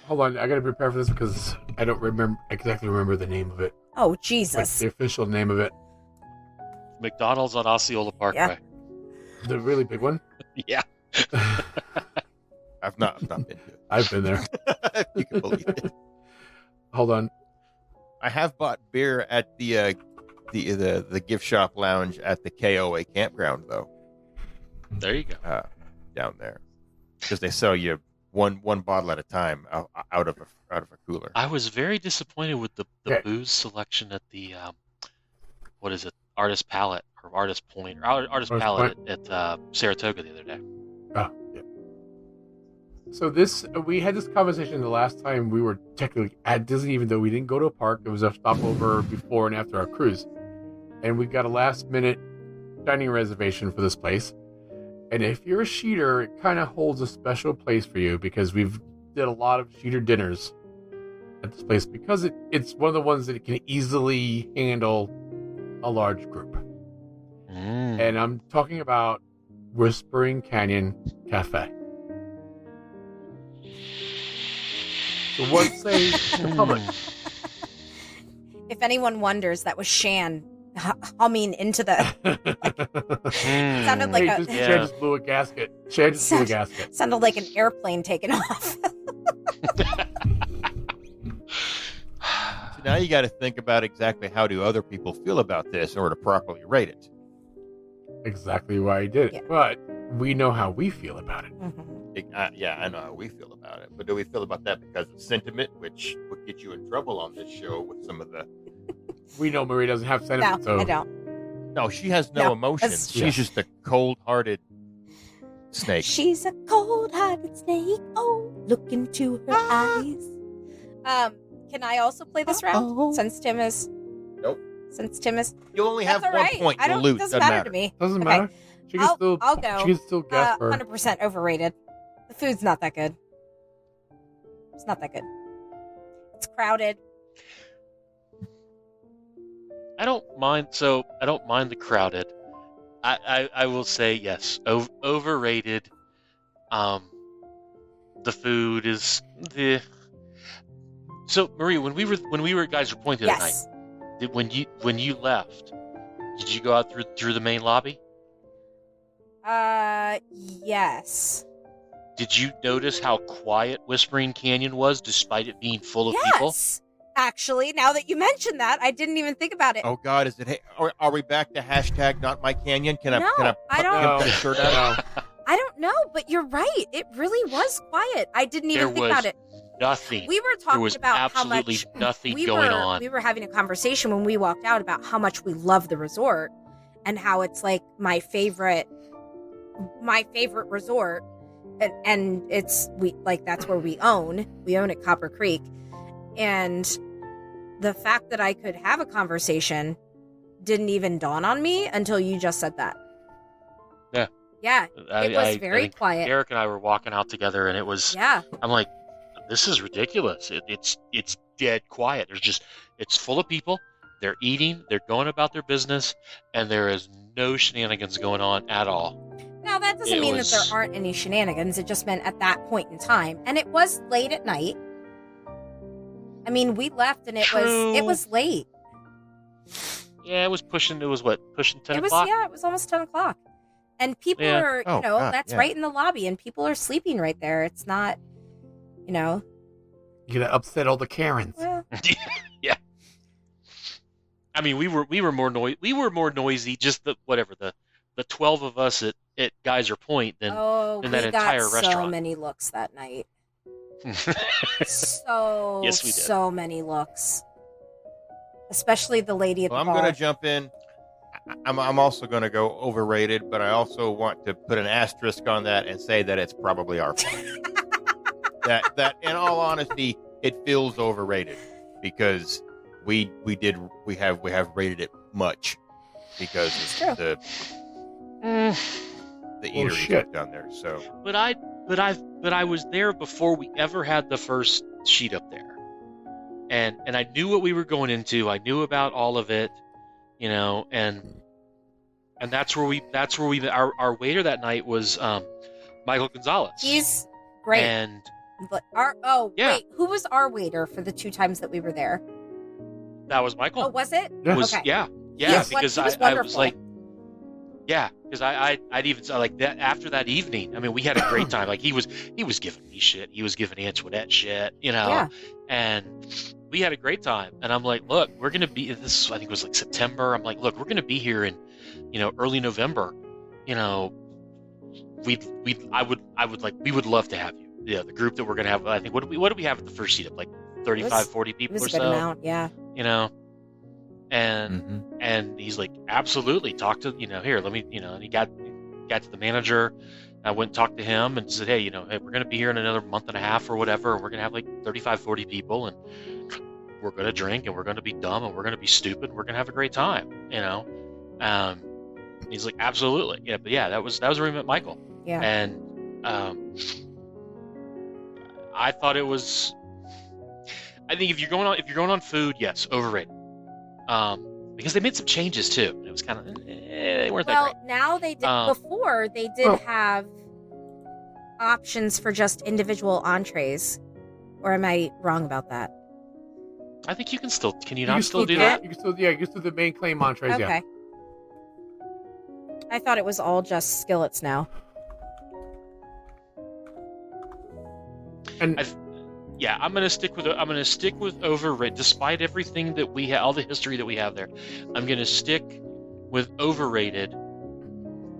Hold on, I gotta prepare for this because I don't exactly remember the name of it. Oh, Like Jesus. the official name of it. McDonald's on Osceola Parkway. The really big one. Yeah. I've not been to it. I've been there. If you can believe it. Hold on. I have bought beer at the gift shop lounge at the KOA campground, though, There you go. down there, because they sell you one bottle at a time out of a cooler. I was very disappointed with the Okay. booze selection at the what is it, Artist Palette or Artist Point or Artist Artist Palette at Saratoga the other day. Oh, yeah. So we had this conversation the last time we were technically at Disney, even though we didn't go to a park. It was a stopover before and after our cruise. And we got a last minute dining reservation for this place. And if you're a sheeter, it kind of holds a special place for you because we've did a lot of sheeter dinners at this place because it's one of the ones that can easily handle a large group. And I'm talking about Whispering Canyon Cafe. So what say the public? If anyone wonders, that was Shan humming into the. Sounded like a. Chad just blew a gasket. Chad just blew a gasket. Sounded like an airplane taking off. So now you got to think about exactly how do other people feel about this in order to properly rate it. Exactly why I did it. Yeah. But we know how we feel about it. Yeah, I know how we feel about it, but do we feel about that because of sentiment, which would get you in trouble on this show with some of the? We know Marie doesn't have No, sentiment, so I don't. No, she has no No, emotions. that's- She's just a cold-hearted snake. She's a cold-hearted snake. Oh, look into her eyes. Can I also play this round since Tim is? Nope. Since Tim is. You only have That's all one right. point. I You'll don't. lose. Doesn't matter to me. doesn't Okay. matter. She can still. I'll go. She can still guess for. 100% overrated. The food's not that good. It's not that good. It's crowded. I don't mind the crowded. I will say yes, overrated. The food is the. So Marie, when we were guys were pointed at Yes. night, when you left, did you go out through the main lobby? Yes. Did you notice how quiet Whispering Canyon was, despite it being full of people? Yes. Actually, now that you mention that, I didn't even think about it. Oh God, is it? Are we back to hashtag not my canyon? Can No, I don't. put a shirt out? I don't know, but you're right. It really was quiet. I didn't even think about it. Nothing. We were There talking was about how absolutely much nothing we going were, on. We were having a conversation when we walked out about how much we love the resort and how it's like my favorite resort, and it's that's where we own at Copper Creek, and the fact that I could have a conversation didn't even dawn on me until you just said that. Yeah, it was very think quiet. Eric and I were walking out together, and it was. Yeah. I'm like, this is ridiculous. It's dead quiet. It's full of people. They're eating. They're going about their business, and there is no shenanigans going on at all. Now, that doesn't mean that there aren't any shenanigans. It just meant at that point in time. And it was late at night. I mean, we left and it was late. Yeah, it was pushing 10 o'clock? Yeah, it was almost 10 o'clock. And people are, that's right in the lobby, and people are sleeping right there. It's not, You're gonna upset all the Karens. Well, Yeah. I mean, we were more noisy, just the 12 of us at Geyser Point than that entire restaurant. We got so many looks that night. Yes, we did. So many looks. Especially the lady at the bar. I'm going to jump in. I'm also going to go overrated, but I also want to put an asterisk on that and say that it's probably our fault. that in all honesty, it feels overrated because we have rated it much because of the eatery down there. So, but I was there before we ever had the first sheet up there, and I knew what we were going into. I knew about all of it, and that's where we our waiter that night was Michael Gonzalez. He's great. And wait, who was our waiter for the 2 times that we were there? That was Michael. Oh, was it? Yeah. Okay. Yeah, because I was like, because I'd even like that after that evening. I mean, we had a great time. Like he was giving me shit. He was giving Antoinette shit, and we had a great time. And I'm like, look, we're gonna be this. I think it was like September. I'm like, look, we're gonna be here in, early November. We would love to have you. Yeah, the group that we're gonna have. I think what do we have at the first seat up? Like 35, 40 people it was or a good so. amount, yeah. And he's like, absolutely, talk to here. Let me and he got to the manager. I went and talked to him and said, hey, we're gonna be here in another month and a half or whatever. And we're gonna have like 35, 40 people, and we're gonna drink and we're gonna be dumb and we're gonna be stupid. And we're gonna have a great time, He's like, absolutely, yeah. But yeah, that was where we met Michael. Yeah. And I thought it was. I think if you're going on food, yes, overrated. Because they made some changes too. It was kind of they weren't that great. Well, now they did. Before they did have options for just individual entrees, or am I wrong about that? I think you can still. Can you You not can still do do that? You can still, you can do the main claim entrees. Okay. Yeah. I thought it was all just skillets now. And I'm gonna stick with overrated, despite everything that we have, all the history that we have there. I'm gonna stick with overrated,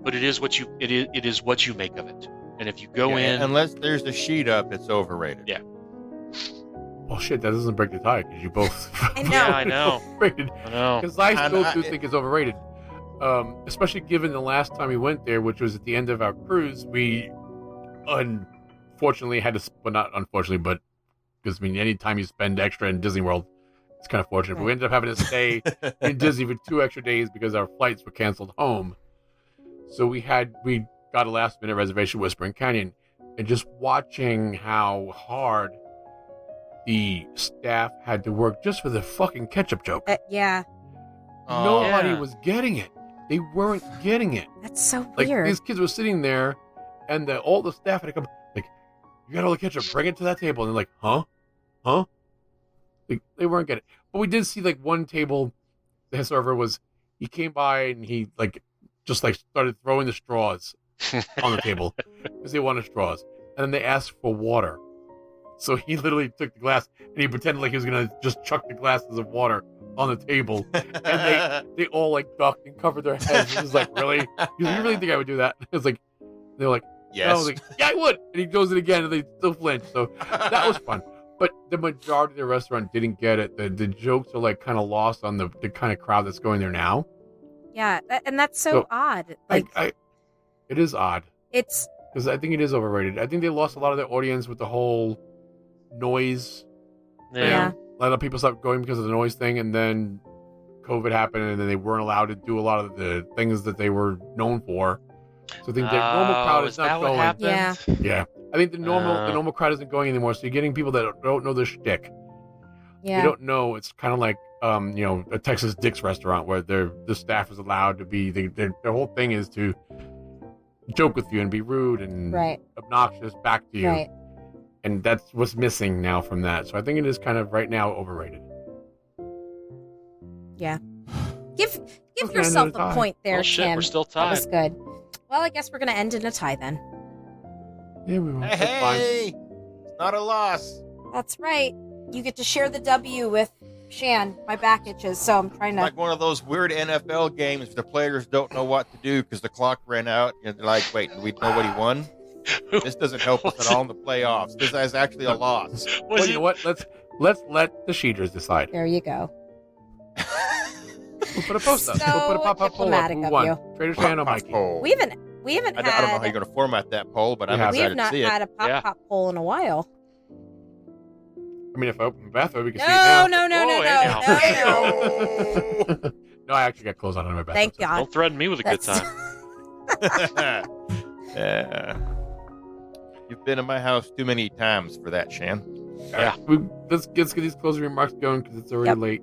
but it is what you make of it. And if you go in, unless there's a sheet up, it's overrated. Yeah. well, shit, that doesn't break the tie because you both. I know. Yeah, I know. Overrated. I know. Because I still do think it's overrated. Especially given the last time we went there, which was at the end of our cruise, we unfortunately had to, well, not unfortunately, but because any time you spend extra in Disney World, it's kind of fortunate. But we ended up having to stay in Disney for 2 extra days because our flights were canceled home. So we got a last minute reservation at Whispering Canyon, and just watching how hard the staff had to work just for the fucking ketchup joke. Yeah, Nobody Yeah. was getting it. They weren't getting it. that's so Like weird. these kids were sitting there, and all the staff had to come. Like, you got all the ketchup, bring it to that table. And they're like, huh? Like, they weren't getting it. But we did see like one table. The server he came by and he just started throwing the straws on the table because they wanted straws, and then they asked for water. So he literally took the glass and he pretended like he was gonna just chuck the glasses of water on the table, and they all like ducked and covered their heads. He was like, "Really? You really think I would do that?" It's like they're like, Yes. "No." I was like, "Yeah, I would." And he goes it again, and they still flinch. So that was fun. But the majority of the restaurant didn't get it. The jokes are like kind of lost on the kind of crowd that's going there now. Yeah, and that's so So, odd. Like It is odd it's because I think it is overrated. I think they lost a lot of their audience with the whole noise. Yeah. A lot of people stopped going because of the noise thing, and then COVID happened, and then they weren't allowed to do a lot of the things that they were known for. So I think the normal crowd is that not what going. happened? Yeah. Yeah, I think the normal crowd isn't going anymore. So you're getting people that don't know the shtick. yeah. They don't know. It's kind of like a Texas Dick's restaurant where the staff is allowed to be. Their whole thing is to joke with you and be rude and Right. obnoxious back to you. Right. And that's what's missing now from that. So I think it is kind of right now overrated. Yeah. Give Okay, yourself another a tie. point there, Oh, shit, Chan. we're still That tied. was good. Well, I guess we're gonna end in a tie then. Yeah, we will. That's fine. Hey, it's not a loss. That's right. You get to share the W with Shan. My back itches, so I'm trying to. Like one of those weird NFL games where the players don't know what to do because the clock ran out. And they're like, wait, do we know what he won? This doesn't help us at all in the playoffs. This is actually a loss. Well, you know what? Let's let the Sheeters decide. There you go. We'll put a post up. So We'll put a pop-up poll up. diplomatic Who of won? you. Trader Shan or Mikey? Poll. We haven't I don't know how had you're going to format that poll, but I'm We have. we have excited not to see it. had a pop poll in a while. I mean, if I open the bathroom, we can see No, it now. no, no, Oh, no, hey, no, no. No, I actually got clothes on in my bathroom. Thank so- God. Don't threaten me with a good That's- time. Yeah. You've been in my house too many times for that, Shan. All right, let's get these closing remarks going because it's already Yep. late.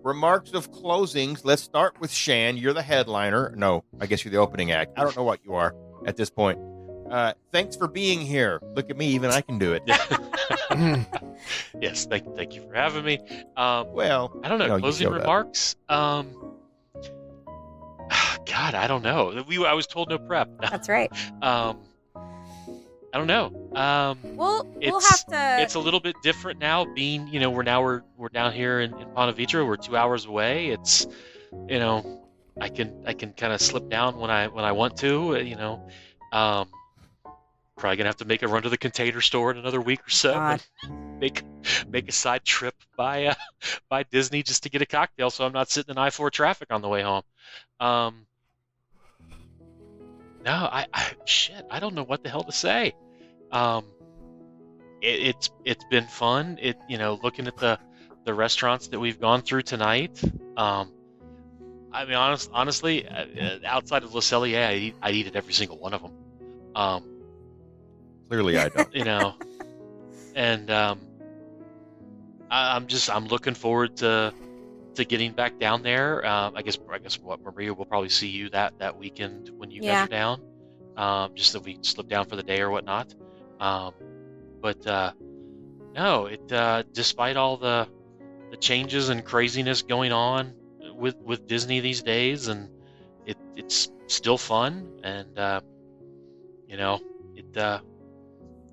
Remarks of closings. Let's start with Shan. You're the headliner. No, I guess you're the opening act. I don't know what you are at this point. Thanks for being here. Look at me, even I can do it. Yes, thank you for having me. Well, I don't know. No, you Closing showed up. remarks. God, I don't know. I was told no prep. That's right. I don't know. We'll It's- have to. It's a little bit different now. Being, we're down here in Ponte Vedra. We're 2 hours away. It's, I can kind of slip down when I want to. Probably gonna have to make a run to the Container Store in another week or so. God. And make a side trip by Disney just to get a cocktail, so I'm not sitting in I-4 traffic on the way home. No, I don't know what the hell to say. It's been fun. Looking at the restaurants that we've gone through tonight. I mean, honestly, outside of Le Cellier, I'd eat at every single one of them. clearly I don't. And I'm looking forward to getting back down there. I guess what Maria will probably see you that weekend when you guys are down. Just that we slip down for the day or whatnot. But no, despite all the changes and craziness going on with Disney these days, and it's still fun. And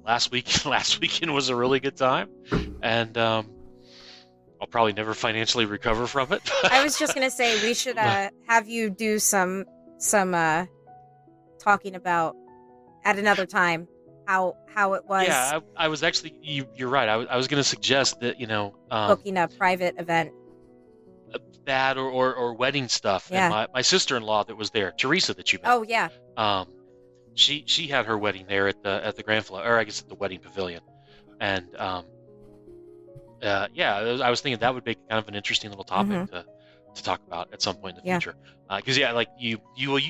last weekend was a really good time, and I'll probably never financially recover from it. I was just gonna say we should have you do some talking about at another time how it was Yeah, I was actually you're right. I was going to suggest that booking a private event. that or wedding stuff. Yeah. And my sister-in-law that was there, Teresa, that you met. Oh yeah, She had her wedding there at the Grand Fleur, or I guess at the wedding pavilion, and I was thinking that would be kind of an interesting little topic to talk about at some point in the Yeah. future. Because like you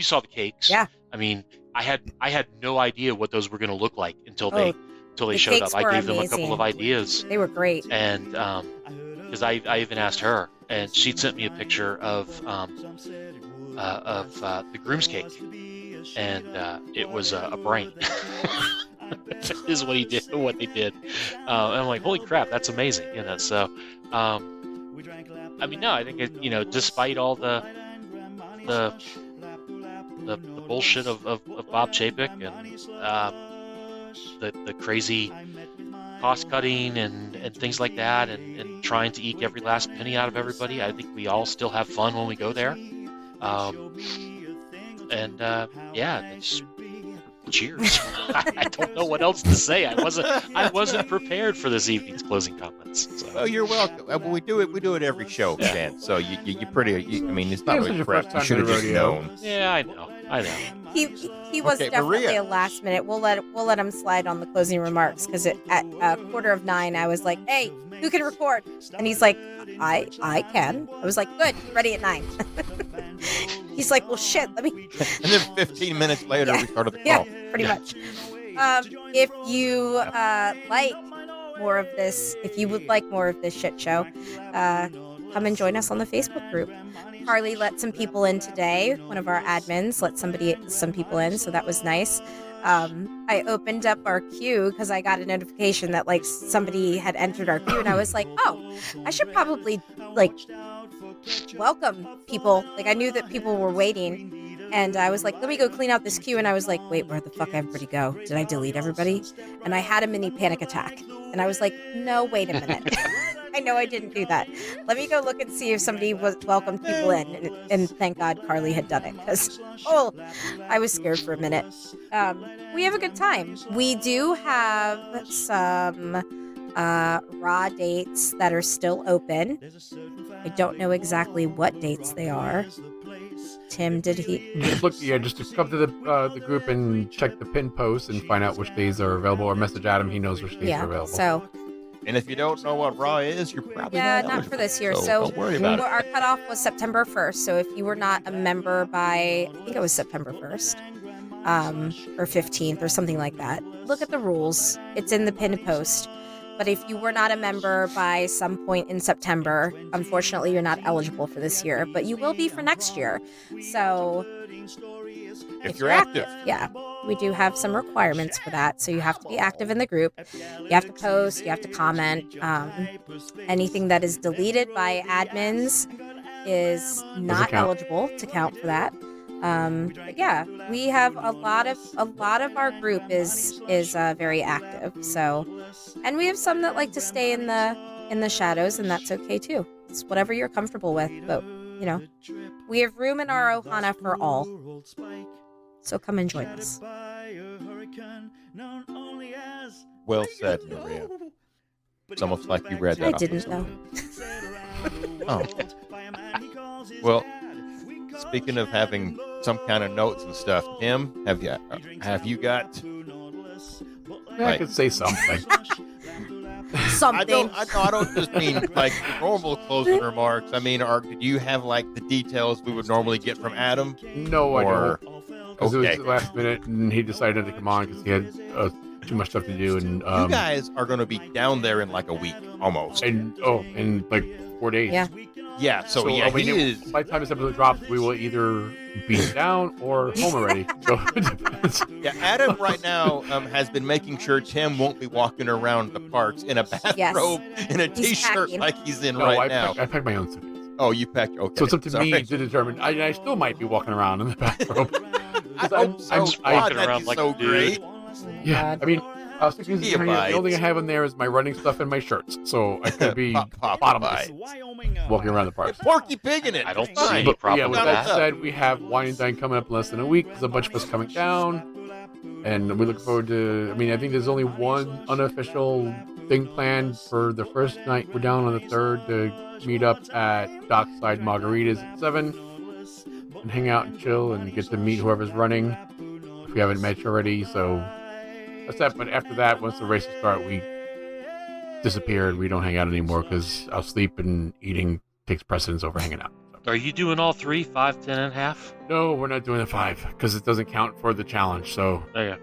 saw the cakes. Yeah. I mean, I had no idea what those were going to look like until Oh, they the showed cakes up. I were gave them a couple of amazing. ideas, They were great. and because I even asked her, and she'd sent me a picture of the groom's cake, and it was a brain. Is what they did. And I'm like, holy crap, that's amazing, So, I mean, no, I think it, despite all the bullshit of Bob Chapek and the crazy cost cutting and things like that, and trying to eke every last penny out of everybody, I think we all still have fun when we go there. It's cheers. I don't know what else to say. I wasn't prepared for this evening's closing comments. So. Well, you're welcome. We do it every show, Dan. So you're pretty. I mean, it's not It was really your prep. first You time should have to the just rodeo. known. Yeah, I know. He was Okay, definitely Maria. a last minute. We'll let him slide on the closing remarks because at 9:15 I was like, "Hey, who can record?" And he's like, "I can." I was like, "Good, ready at 9." He's like, "Well, shit, let me." And then 15 minutes later, we started the call. Yeah, pretty much. If you like more of this, if you would like more of this shit show, come and join us on the Facebook group. Carly let some people in today. One of our admins let some people in, so that was nice. I opened up our queue because I got a notification that like somebody had entered our queue, and I was like, oh, I should probably like welcome people. Like I knew that people were waiting. And I was like, let me go clean out this queue. And I was like, wait, where the fuck everybody go? Did I delete everybody? And I had a mini panic attack. And I was like, no, wait a minute. I know I didn't do that. Let me go look and see if somebody welcomed people in. And thank God Carly had done it. Because, I was scared for a minute. We have a good time. We do have some raw dates that are still open. I don't know exactly what dates they are. Tim, did he? Just to come to the group and check the pin post and find out which days are available, or message Adam. He knows which days are available. So. And if you don't know what Raw is, you're probably not for this year. So don't worry about it. Our cutoff was September 1st. So if you were not a member by, I think it was September 1st, or 15th or something like that, look at the rules. It's in the pinned post. But if you were not a member by some point in September, unfortunately, you're not eligible for this year, but you will be for next year. So if you're active. Yeah, we do have some requirements for that. So you have to be active in the group. You have to post. You have to comment. Anything that is deleted by admins is not eligible to count for that. But yeah, we have a lot of our group is very active. So, and we have some that like to stay in the shadows, and that's okay too. It's whatever you're comfortable with, but we have room in our Ohana for all. So come and join us. Well said, Maria. It's almost like you read that. I didn't know. Oh. Well, speaking of having some kind of notes and stuff, Tim, have you got? I could say something. Something. I don't just mean like normal closing remarks. I mean, do you have like the details we would normally get from Adam? No, I don't. Because Okay. it was the last minute, and he decided to come on because he had too much stuff to do. And You guys are going to be down there in like a week almost. in like 4 days. Yeah. Yeah. So yeah, I mean, he is. by the time this episode drops, we will either be down or home already. So it depends. Yeah, Adam right now has been making sure Tim won't be walking around the parks in a bathrobe and a He's t-shirt packing. like he's in No, right I now. packed my own suitcase. Oh, you packed. Okay. So it's up to Sorry. me to determine. I still might be walking around in the bathrobe. I hope so. I'm God, walking that'd around be like so a dude. great. Yeah, I mean, I was thinking He the only abides. thing I have in there is my running stuff and my shirts, so I could be Pop bottomless abides. walking around the parks. Porky Pig in it. I don't It's see fine. any But problem yeah, with with that. that said, we have Wine and Dine coming up in less than a week. There's a bunch of us coming down, and we look forward to. I mean, I think there's only one unofficial thing planned for the first night. We're down on the 3rd to meet up at Dockside Margaritas at 7 and hang out and chill and get to meet whoever's running if we haven't met you already. So that's that. But after that, once the races start, we disappear and we don't hang out anymore because our sleep and eating takes precedence over hanging out. So. Are you doing all three? 5, 10, and a half? No, we're not doing the 5 because it doesn't count for the challenge. So Oh, yeah.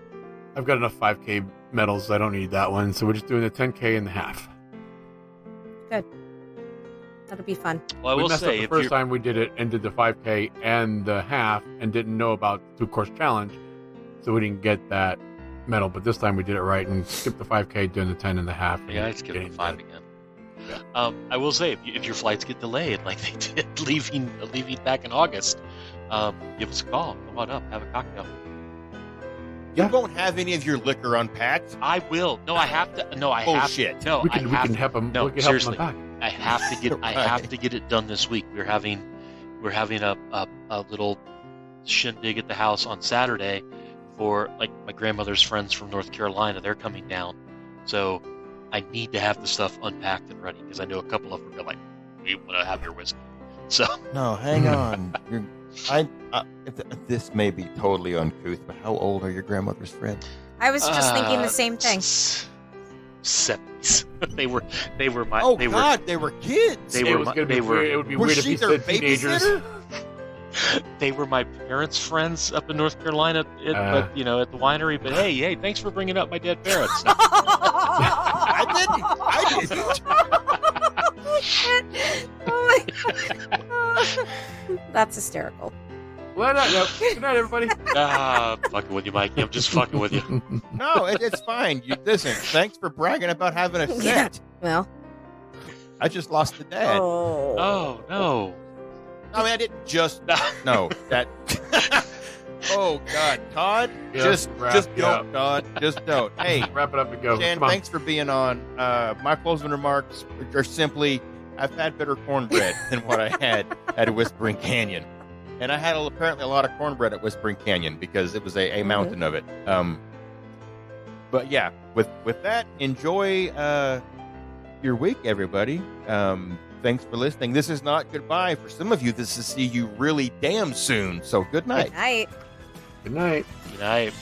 I've got enough 5K medals. I don't need that one. So we're just doing the 10K and the half. That'll be fun. Well, I We will messed say, up the if first you're, time we did it and did the 5K and the half and didn't know about the 2-course challenge, so we didn't get that medal. But this time we did it right and skipped the 5K, doing the 10 and the half. and yeah, I skipped the getting 5 again. I will say, if your flights get delayed, like they did leaving back in August, give us a call. Come on up, have a cocktail. You won't have any of your liquor unpacked. I will. No, I have to. No, I have Bullshit. to. No, We can I have we can to. help them. No, we can help them seriously. unpack. I have to get. I have to get it done this week. We're having a little shindig at the house on Saturday for like my grandmother's friends from North Carolina. They're coming down, so I need to have the stuff unpacked and ready because I know a couple of them are like, "We want to have your whiskey." So No, hang on. This may be totally uncouth, but how old are your grandmother's friends? I was just thinking the same thing. 70s. they were my. Oh they God, they were kids. They It were was my- gonna be they were- weird. It would be Was weird if she you their said teenagers. babysitter? They were my parents' friends up in North Carolina, at the winery. But hey, thanks for bringing up my dead parents. I didn't. Oh my God. That's hysterical. Well, good night, everybody. Fucking with you, Mikey. I'm just fucking with you. No, it's fine. Listen, thanks for bragging about having a set. Well. I just lost the dad. Oh no. I mean, I didn't just. No, that. Oh God, Todd, Yeah, just wrap it don't, Todd, just don't. Hey, Wrap it up and go. Dan, Come on. thanks for being on. My closing remarks are simply: I've had better cornbread than what I had at Whispering Canyon, and I had apparently a lot of cornbread at Whispering Canyon because it was a mountain of it. But yeah, with that, enjoy your week, everybody. Thanks for listening. This is not goodbye. For some of you, this is see you really damn soon. So good night. Good night. Good night. Good night.